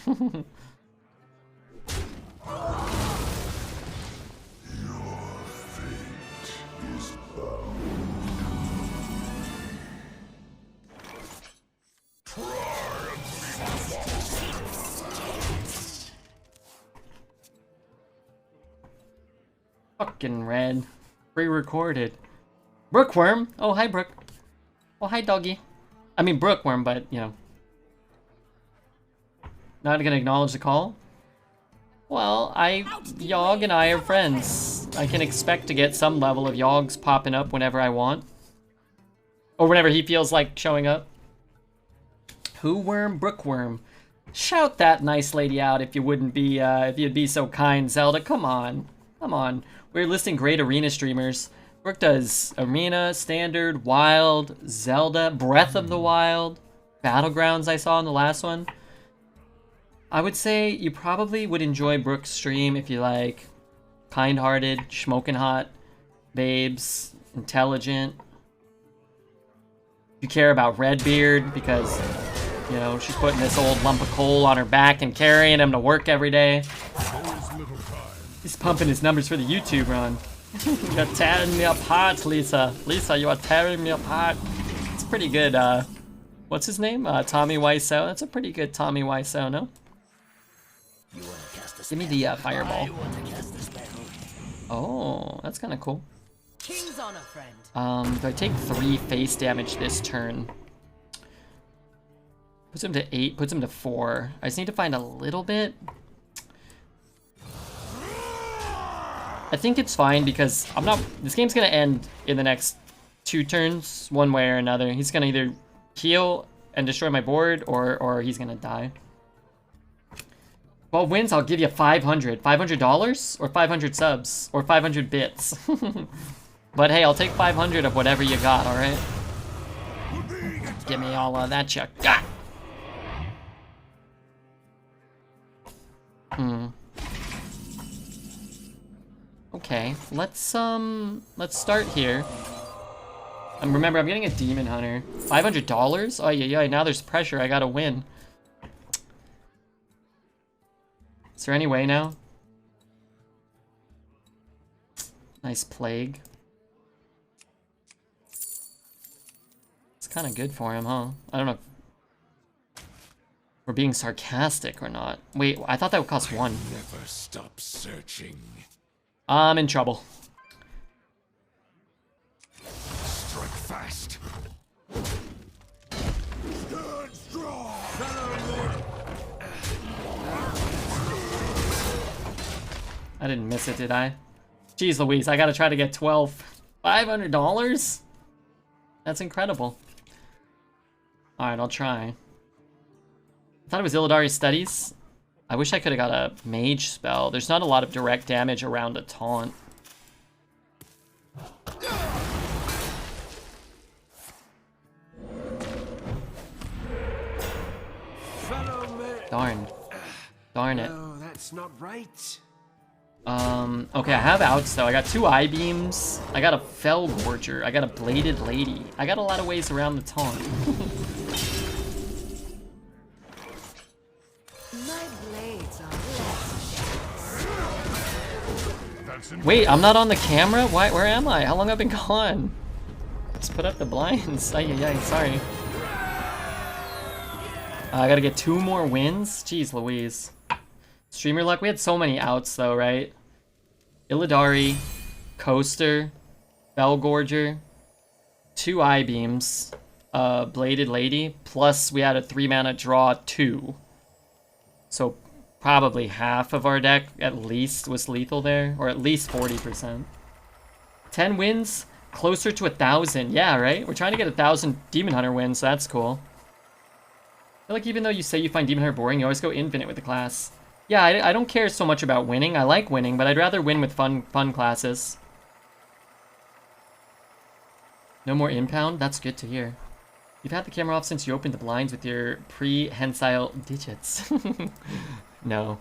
Fucking red. Pre-recorded. Brookworm! Oh, hi, Brook. Oh, hi, doggy. I mean, Brookworm, but, you know. Not gonna acknowledge the call? Well, Yogg and I are friends. I can expect to get some level of Yoggs popping up whenever I want. Or whenever he feels like showing up. Who worm, Brookworm? Shout that nice lady out if you wouldn't be, if you'd be so kind, Zelda. Come on. Come on. We're listing great arena streamers. Brooke does Arena, Standard, Wild, Zelda, Breath of the Wild, Battlegrounds I saw in the last one. I would say you probably would enjoy Brooke's stream if you like kind-hearted, smoking hot, babes, intelligent. You care about Redbeard because, you know, she's putting this old lump of coal on her back and carrying him to work every day. He's pumping his numbers for the YouTube run. You're tearing me apart, Lisa. Lisa, you are tearing me apart. It's pretty good. What's his name? Tommy Wiseau. That's a pretty good Tommy Wiseau, no? Give me the fireball. Oh, that's kind of cool. King's honor, friend. Do I take 3 face damage this turn? Puts him to 8, puts him to 4. I just need to find a little bit. I think it's fine because I'm not. This game's gonna end in the next 2 turns, one way or another. He's gonna either heal and destroy my board, or he's gonna die. 12 wins, I'll give you 500. $500 or 500 subs or 500 bits. But hey, I'll take 500 of whatever you got. All right. Give me all of that you got. Okay, let's start here. Remember, I'm getting a Demon Hunter. $500? Oh yeah, now there's pressure. I gotta win. Is there any way now? Nice Plague. It's kind of good for him, huh? I don't know if we're being sarcastic or not. Wait, I thought that would cost 1. Never stop searching. I'm in trouble. Strike fast. I didn't miss it, did I? Jeez Louise, I gotta try to get 12. $500? That's incredible. Alright, I'll try. I thought it was Illidari's Studies. I wish I could have got a mage spell. There's not a lot of direct damage around a taunt. Darn. Darn it. No, that's not right. Okay, I have outs though. I got 2 I-beams. I got a Fell Gorger. I got a Bladed Lady. I got a lot of ways around the taunt. Wait, I'm not on the camera? Why? Where am I? How long have I been gone? Let's put up the blinds. Ay, sorry. I gotta get 2 more wins? Jeez Louise. Streamer luck? We had so many outs though, right? Illidari, Coaster, Bellgorger, 2 I-beams, Bladed Lady, plus we had a 3-mana draw 2. So probably half of our deck at least was lethal there, or at least 40%. 10 wins, closer to 1,000. Yeah, right? We're trying to get 1,000 Demon Hunter wins, so that's cool. I feel like even though you say you find Demon Hunter boring, you always go infinite with the class. Yeah, I don't care so much about winning. I like winning, but I'd rather win with fun classes. No more impound? That's good to hear. You've had the camera off since you opened the blinds with your prehensile digits. No.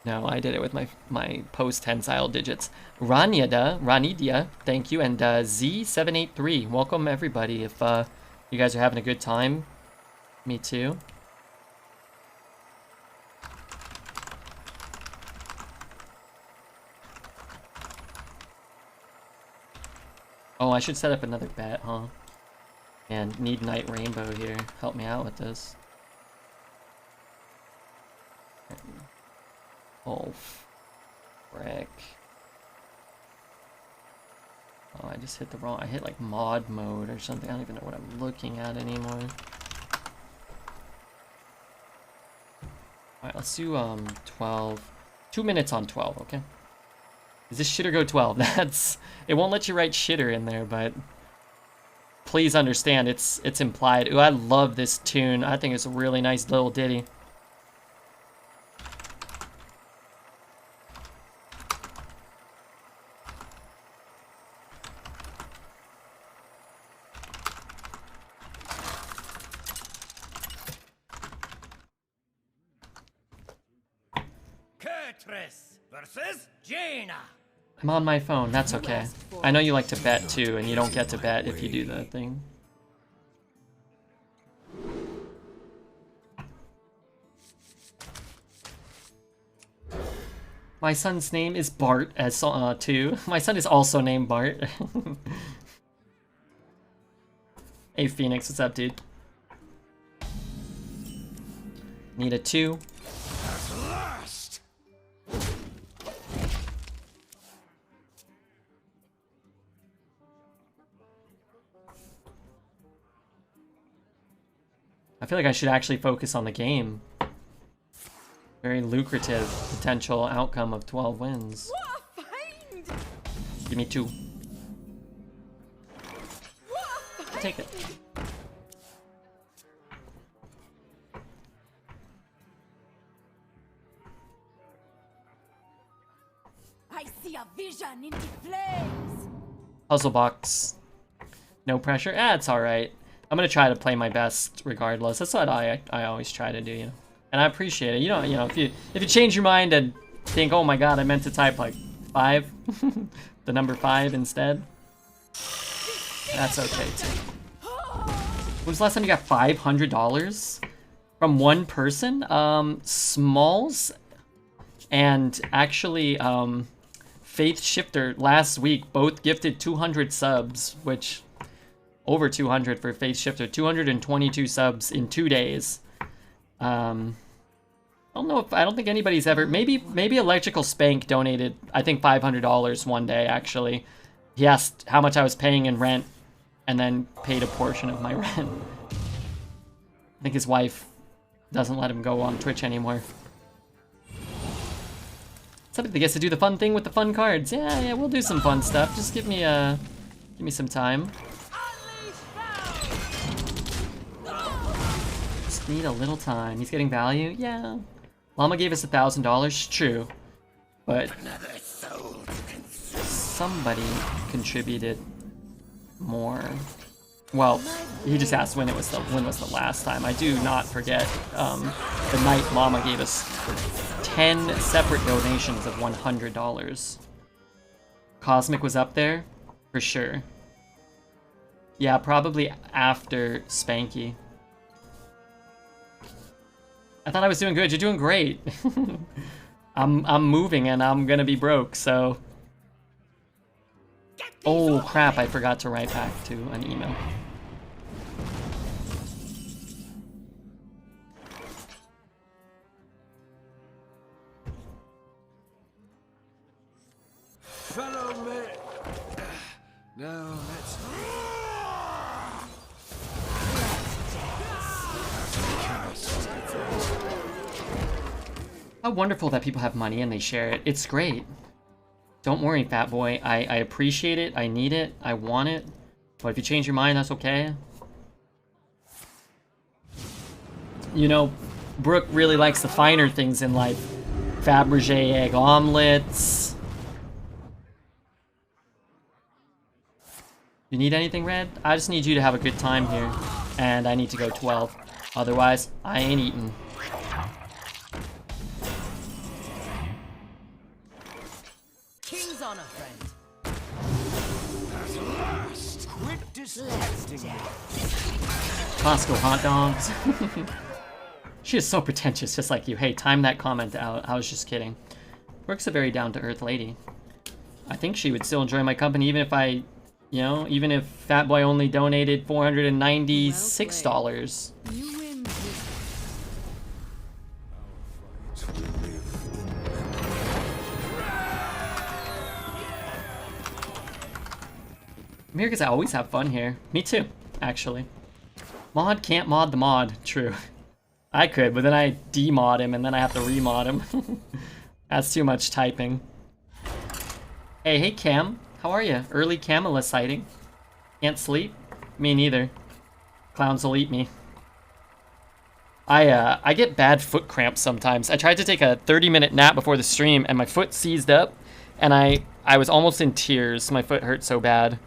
No, I did it with my post-tensile digits. Ranidia, thank you. And Z783, welcome everybody. If you guys are having a good time, me too. Oh, I should set up another bet, huh? And need Night Rainbow here. Help me out with this. Oh, frick. Oh, I just hit the wrong... I hit like mod mode or something. I don't even know what I'm looking at anymore. Alright, let's do 12. 2 minutes on 12, okay? Is this shitter go 12? That's... It won't let you write shitter in there, but... Please understand, it's implied. Ooh, I love this tune. I think it's a really nice little ditty. Versus Jaina. I'm on my phone, that's okay. I know you like to bet too, and you don't get to bet if you do that thing. My son's name is Bart, as too. My son is also named Bart. Hey Phoenix, what's up, dude? Need a 2. I feel like I should actually focus on the game. Very lucrative potential outcome of 12 wins. What a find! Give me 2. I'll take it. I see a vision in the flames. Puzzle box. No pressure. It's alright. I'm gonna try to play my best regardless. That's what I always try to do, you know. And I appreciate it. You know, if you change your mind and think, oh my god, I meant to type like 5, the number 5 instead. That's okay too. When was the last time you got $500 from one person? Smalls and actually Faith Shifter last week both gifted 200 subs, which over 200 for Faith Shifter, 222 subs in 2 days. I don't think anybody's ever, maybe Electrical Spank donated, I think $500 one day actually. He asked how much I was paying in rent and then paid a portion of my rent. I think his wife doesn't let him go on Twitch anymore. Somebody gets to do the fun thing with the fun cards. Yeah, we'll do some fun stuff. Just give me some time. Just need a little time. He's getting value? Yeah. Llama gave us $1,000, true. But somebody contributed more. Well, he just asked when was the last time. I do not forget the night Llama gave us 10 separate donations of $100. Cosmic was up there for sure. Yeah, probably after Spanky. I thought I was doing good. You're doing great. I'm moving and I'm gonna be broke, so. Oh crap, I forgot to write back to an email. Follow me. Now let's. How wonderful that people have money and they share it. It's great. Don't worry, fat boy. I appreciate it. I need it. I want it. But if you change your mind, that's okay. You know, Brooke really likes the finer things in life. Fabergé egg omelets. You need anything, Red? I just need you to have a good time here. And I need to go 12. Otherwise, I ain't eating. King's honor, friend. At last. Quit distracting me. Costco hot dogs. She is so pretentious, just like you. Hey, time that comment out. I was just kidding. Brooke's a very down-to-earth lady. I think she would still enjoy my company even if I, you know, even if Fat Boy only donated $496. You win this. I'm here because I always have fun here. Me too, actually. Mod can't mod the mod. True. I could, but then I demod him and then I have to remod him. That's too much typing. Hey Cam. How are you? Early Camilla sighting. Can't sleep? Me neither. Clowns will eat me. I get bad foot cramps sometimes. I tried to take a 30-minute nap before the stream and my foot seized up and I was almost in tears. My foot hurt so bad.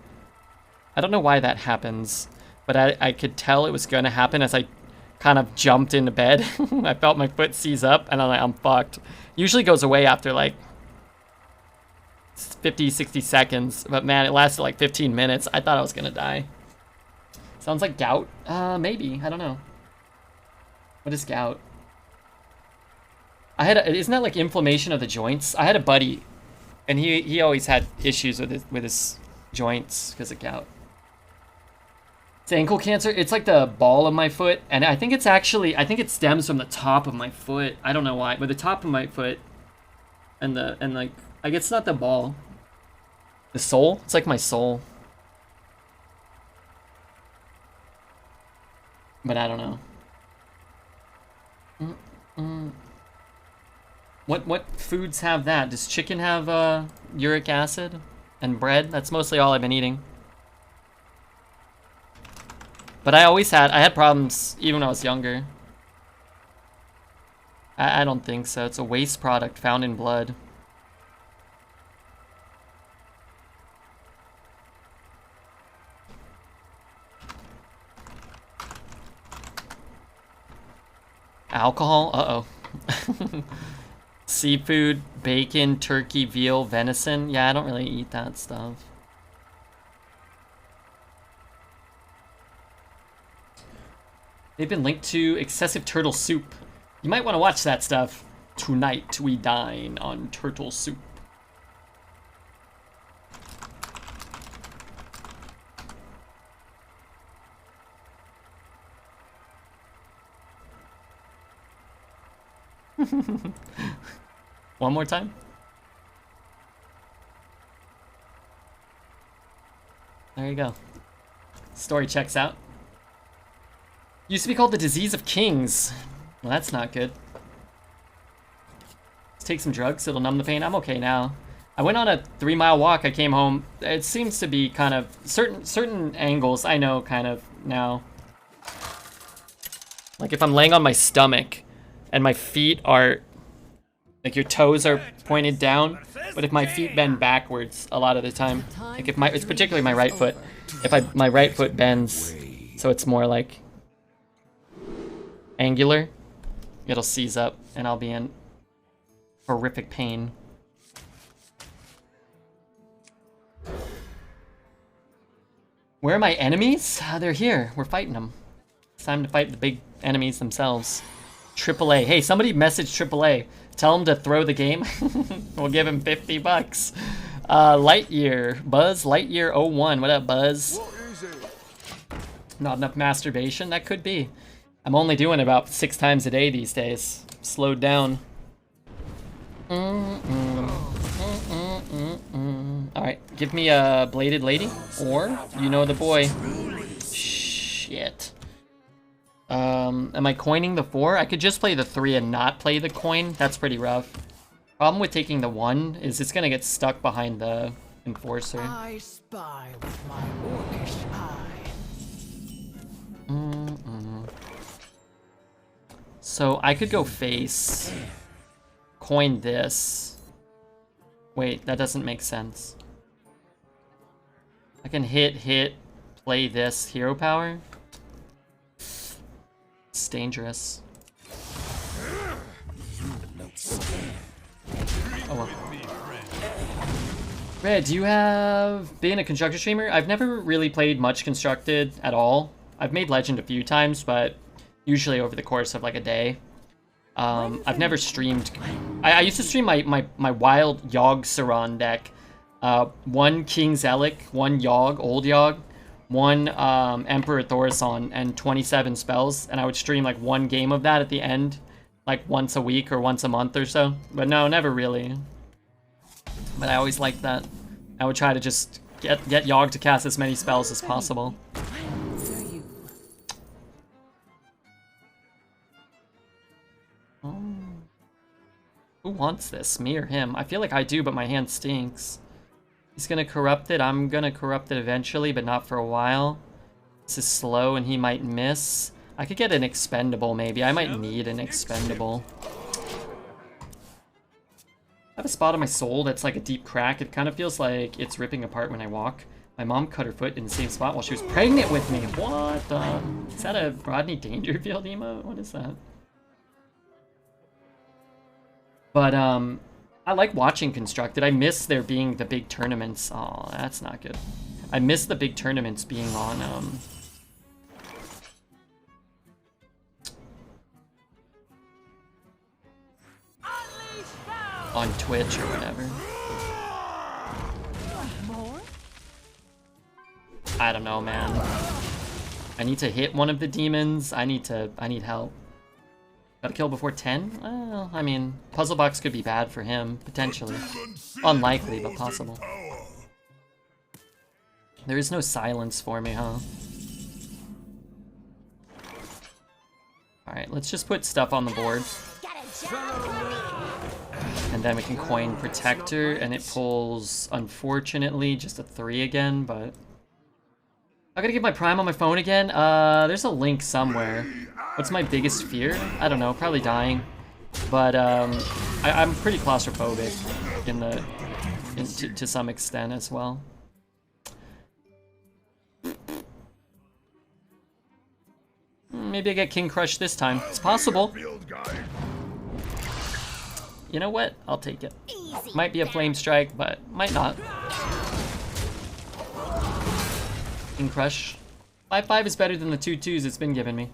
I don't know why that happens, but I could tell it was gonna happen as I kind of jumped into bed. I felt my foot seize up and I'm like, I'm fucked. Usually goes away after like 50, 60 seconds, but man, it lasted like 15 minutes. I thought I was gonna die. Sounds like gout? Maybe, I don't know. What is gout? Isn't that like inflammation of the joints? I had a buddy and he always had issues with his joints because of gout. It's ankle cancer. It's like the ball of my foot, and I think it stems from the top of my foot. I don't know why, but the top of my foot, and like I guess it's not the ball. The sole. It's like my sole. But I don't know. What foods have that? Does chicken have uric acid and bread? That's mostly all I've been eating. But I had problems even when I was younger. I don't think so. It's a waste product found in blood. Alcohol? Uh-oh. Seafood, bacon, turkey, veal, venison. Yeah, I don't really eat that stuff. They've been linked to excessive turtle soup. You might want to watch that stuff. Tonight we dine on turtle soup. One more time. There you go. Story checks out. Used to be called the disease of kings. Well, that's not good. Let's take some drugs. It'll numb the pain. I'm okay now. I went on a 3-mile walk. I came home. It seems to be kind of certain angles. I know kind of now. Like if I'm laying on my stomach and my feet are like your toes are pointed down, but if my feet bend backwards a lot of the time, like if it's particularly my right foot. If my right foot bends, so it's more like angular, it'll seize up and I'll be in horrific pain. Where are my enemies? They're here. We're fighting them. It's time to fight the big enemies themselves. AAA. Hey, somebody message AAA. Tell him to throw the game. We'll give him $50. Lightyear. Buzz Lightyear 01. What up, Buzz? Not enough masturbation? That could be. I'm only doing about 6 times a day these days. Slowed down. Alright, give me a bladed lady. Or, you know the boy. Shit. Am I coining the 4? I could just play the 3 and not play the coin. That's pretty rough. Problem with taking the 1 is it's gonna get stuck behind the enforcer. I spy with my orcish eye. So I could go face, coin this. Wait, that doesn't make sense. I can hit, play this hero power. It's dangerous. Oh well. Red, do you have been a constructed streamer? I've never really played much constructed at all. I've made legend a few times, but usually over the course of like a day. I've never streamed. I used to stream my wild Yogg Saron deck. 1 King Zealot, 1 Yogg, old Yogg, 1 Emperor Thaurissan, and 27 spells. And I would stream like 1 game of that at the end, like once a week or once a month or so. But no, never really. But I always liked that. I would try to just get Yogg to cast as many spells as possible. Oh. Who wants this? Me or him? I feel like I do, but my hand stinks. He's gonna corrupt it. I'm gonna corrupt it eventually, but not for a while. This is slow and he might miss. I could get an expendable maybe. I might need an expendable. I have a spot on my soul that's like a deep crack. It kind of feels like it's ripping apart when I walk. My mom cut her foot in the same spot while she was pregnant with me. What the? Is that a Rodney Dangerfield emote? What is that? But I like watching Constructed. I miss there being the big tournaments. Oh, that's not good. I miss the big tournaments being on Twitch or whatever. I don't know, man. I need to hit one of the demons. I need help. Gotta kill before 10? Well, I mean, Puzzle Box could be bad for him, potentially. Unlikely, but possible. There is no silence for me, huh? Alright, let's just put stuff on the board. And then we can coin Protector, and it pulls, unfortunately, just a 3 again, but... I gotta get my Prime on my phone again? There's a link somewhere. What's my biggest fear? I don't know, probably dying. But, I'm pretty claustrophobic to some extent as well. Maybe I get King Crush this time. It's possible. You know what? I'll take it. Might be a Flame Strike, but might not. King Crush. 5/5 is better than the 2/2s it's been given me.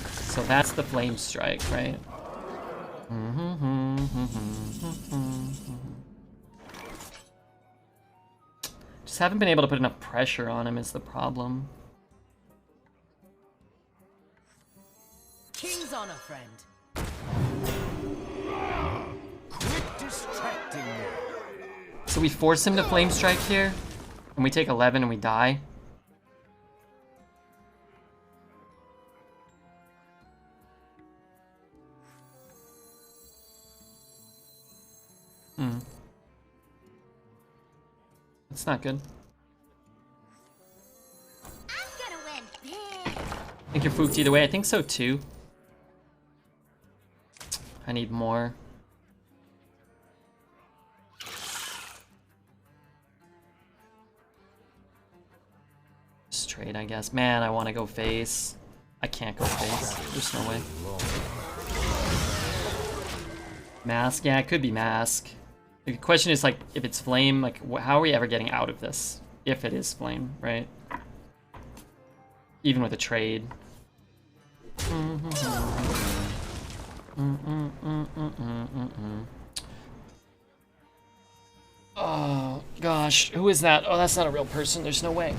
So that's the Flame Strike, right? Just haven't been able to put enough pressure on him is the problem. King's honor, friend. Quit distracting me. So we force him to Flame Strike here, and we take 11 and we die. That's not good. I'm gonna win big. I think you're fooked either way. I think so too. I need more. Just trade, I guess. Man, I want to go face. I can't go face. There's no way. Mask? Yeah, it could be mask. The question is, like, if it's flame, like, how are we ever getting out of this? If it is flame, right? Even with a trade. Oh, gosh. Who is that? Oh, that's not a real person. There's no way.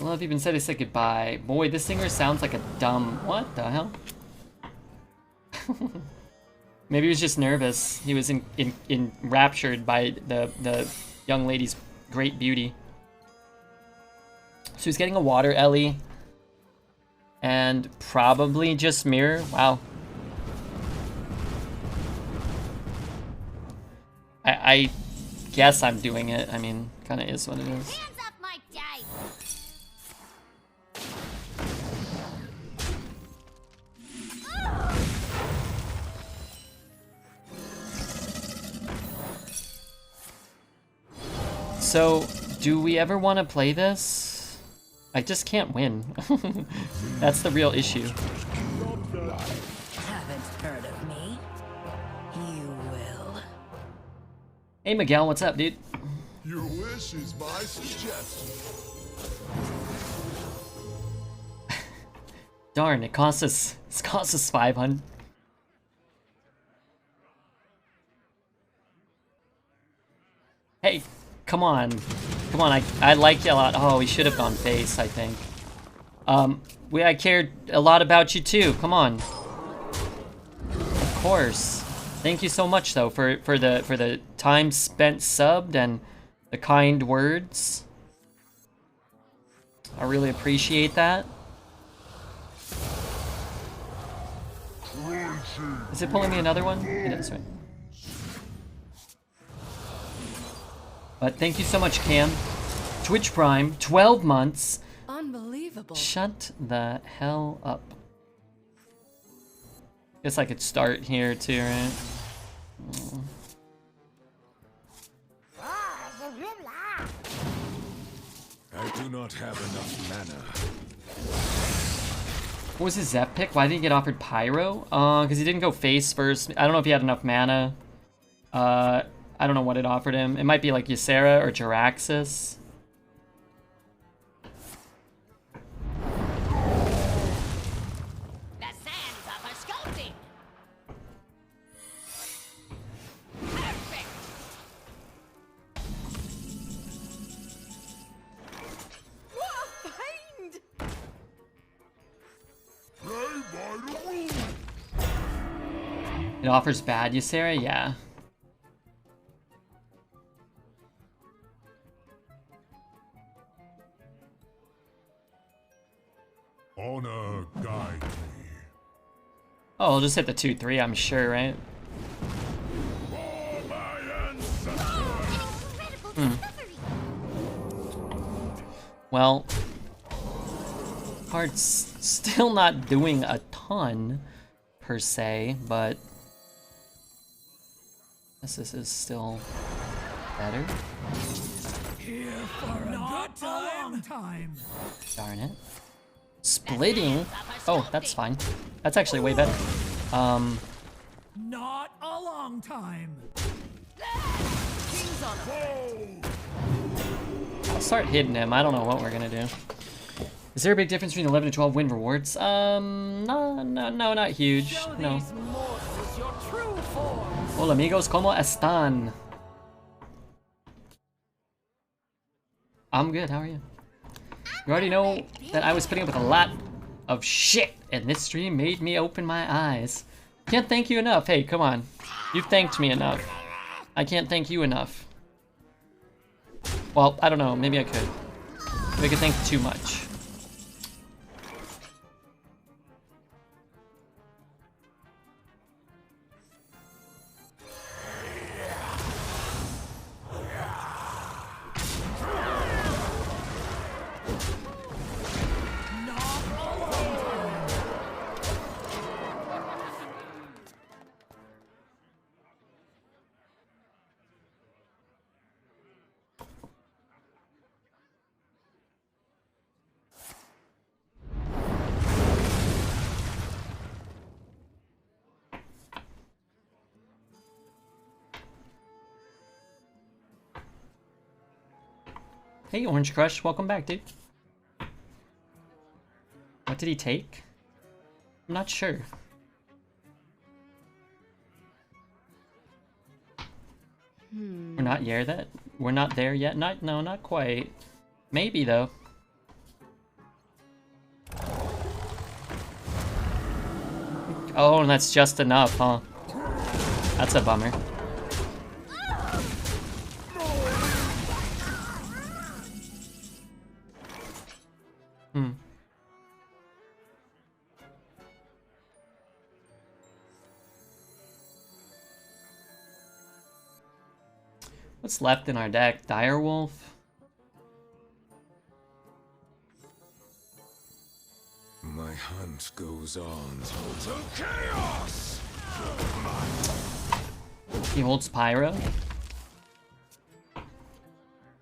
Love even said he said goodbye. Boy, this singer sounds like a dumb... What the hell? Maybe he was just nervous. He was enraptured by the young lady's great beauty. So he's getting a water Ellie. And probably just mirror. Wow. I guess I'm doing it. I mean, kind of is what it is. Hands off my dice. So, do we ever want to play this? I just can't win. That's the real issue. Haven't heard of me? You will. Hey Miguel, what's up, dude? Your wish is my suggestion. Darn, it cost us 500. Hey, come on. Come on, I like you a lot. Oh, we should have gone face, I think. I cared a lot about you too. Come on. Of course. Thank you so much though for the time spent subbed and the kind words. I really appreciate that. Is it pulling me another one? It is, right? But thank you so much, Cam. Twitch Prime, 12 months. Unbelievable. Shut the hell up. Guess I could start here too, right? I do not have enough mana. What was his Zep pick? Why did he get offered Pyro? Because he didn't go face first. I don't know if he had enough mana. I don't know what it offered him. It might be like Ysera or Jiraxis. The sands of a sculpting. Perfect. Find! Play by the rules. It offers bad Ysera? Yeah. Honor guide me. Oh, I'll just hit the 2-3, I'm sure, right? For my ancestors. Incredible discovery. Well, card's still not doing a ton, per se, but I guess this is still better. Here for a good time. Time. Darn it. Splitting? Oh, that's fine. That's actually way better. Not a long time. King's honor. I'll start hitting him. I don't know what we're gonna do. Is there a big difference between 11 and 12 win rewards? No, not huge. Show No. these mortals your true form. Hola amigos, ¿cómo están? I'm good, how are you? You already know that I was putting up with a lot of shit, and this stream made me open my eyes. Can't thank you enough. Hey, come on. You've thanked me enough. I can't thank you enough. Well, I don't know. Maybe I could. Maybe I could thank too much. Hey, Orange Crush, welcome back, dude. What did he take? I'm not sure. We're not there that. We're not there yet. No, not quite. Maybe though. Oh, and that's just enough, huh? That's a bummer. What's left in our deck? Direwolf? My hunt goes on till chaos. He holds Pyro?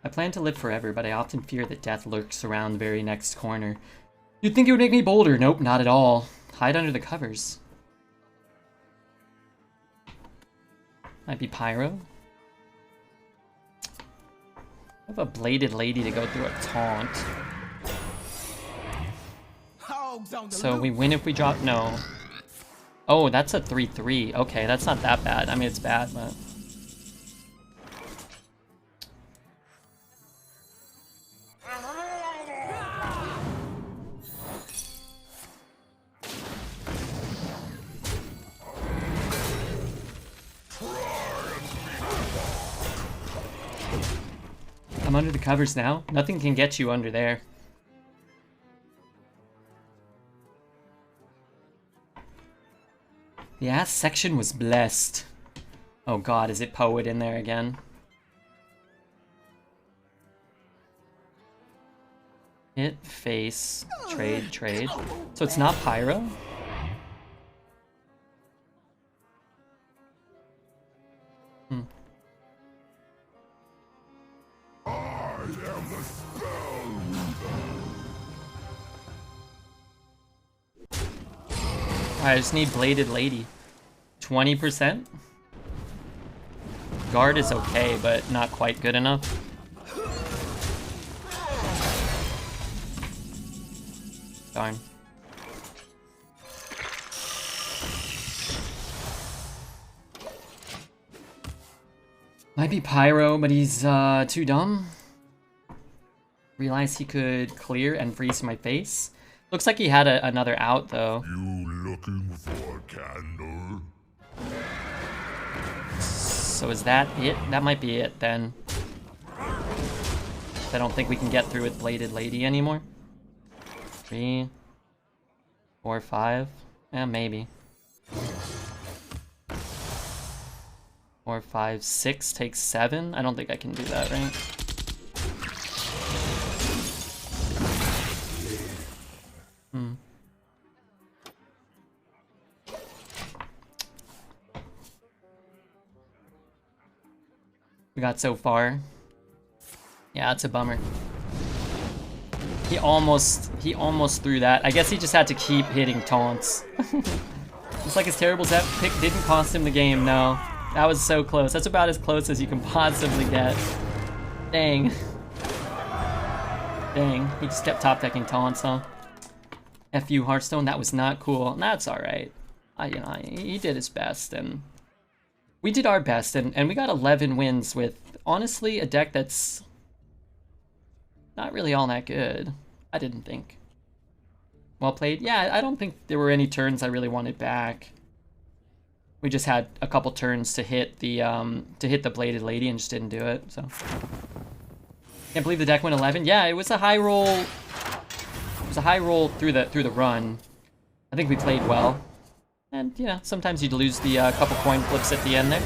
I plan to live forever, but I often fear that death lurks around the very next corner. You'd think it would make me bolder. Nope, not at all. Hide under the covers. Might be Pyro. I have a Bladed Lady to go through a taunt. So we win if we drop... No. Oh, that's a 3-3. Okay, that's not that bad. I mean, it's bad, but... I'm under the covers now. Nothing can get you under there. The ass section was blessed. Oh god, is it Poet in there again? Hit, face, trade, trade. So it's not Pyro? Hmm. I just need Bladed Lady. 20%? Guard is okay, but not quite good enough. Darn. Might be Pyro, but he's too dumb. Realized he could clear and freeze my face. Looks like he had another out, though. You looking for a candle? So is that it? That might be it, then. I don't think we can get through with Bladed Lady anymore. 3, 4, 5. Yeah, maybe. 4, 5, 6 takes 7. I don't think I can do that, right? Hmm. We got so far. Yeah, it's a bummer. He almost threw that. I guess he just had to keep hitting taunts. It's like his terrible Zep pick didn't cost him the game, no. That was so close. That's about as close as you can possibly get. Dang. Dang, he just kept top decking taunts, huh? FU Hearthstone, that was not cool. That's alright. He did his best, and we did our best, and we got 11 wins with, honestly, a deck that's not really all that good. I didn't think. Well played. Yeah, I don't think there were any turns I really wanted back. We just had a couple turns to hit the Bladed Lady and just didn't do it, so. Can't believe the deck went 11. Yeah, it was a high roll. It was a high roll through the run. I think we played well. And, you know, sometimes you'd lose the couple coin flips at the end there.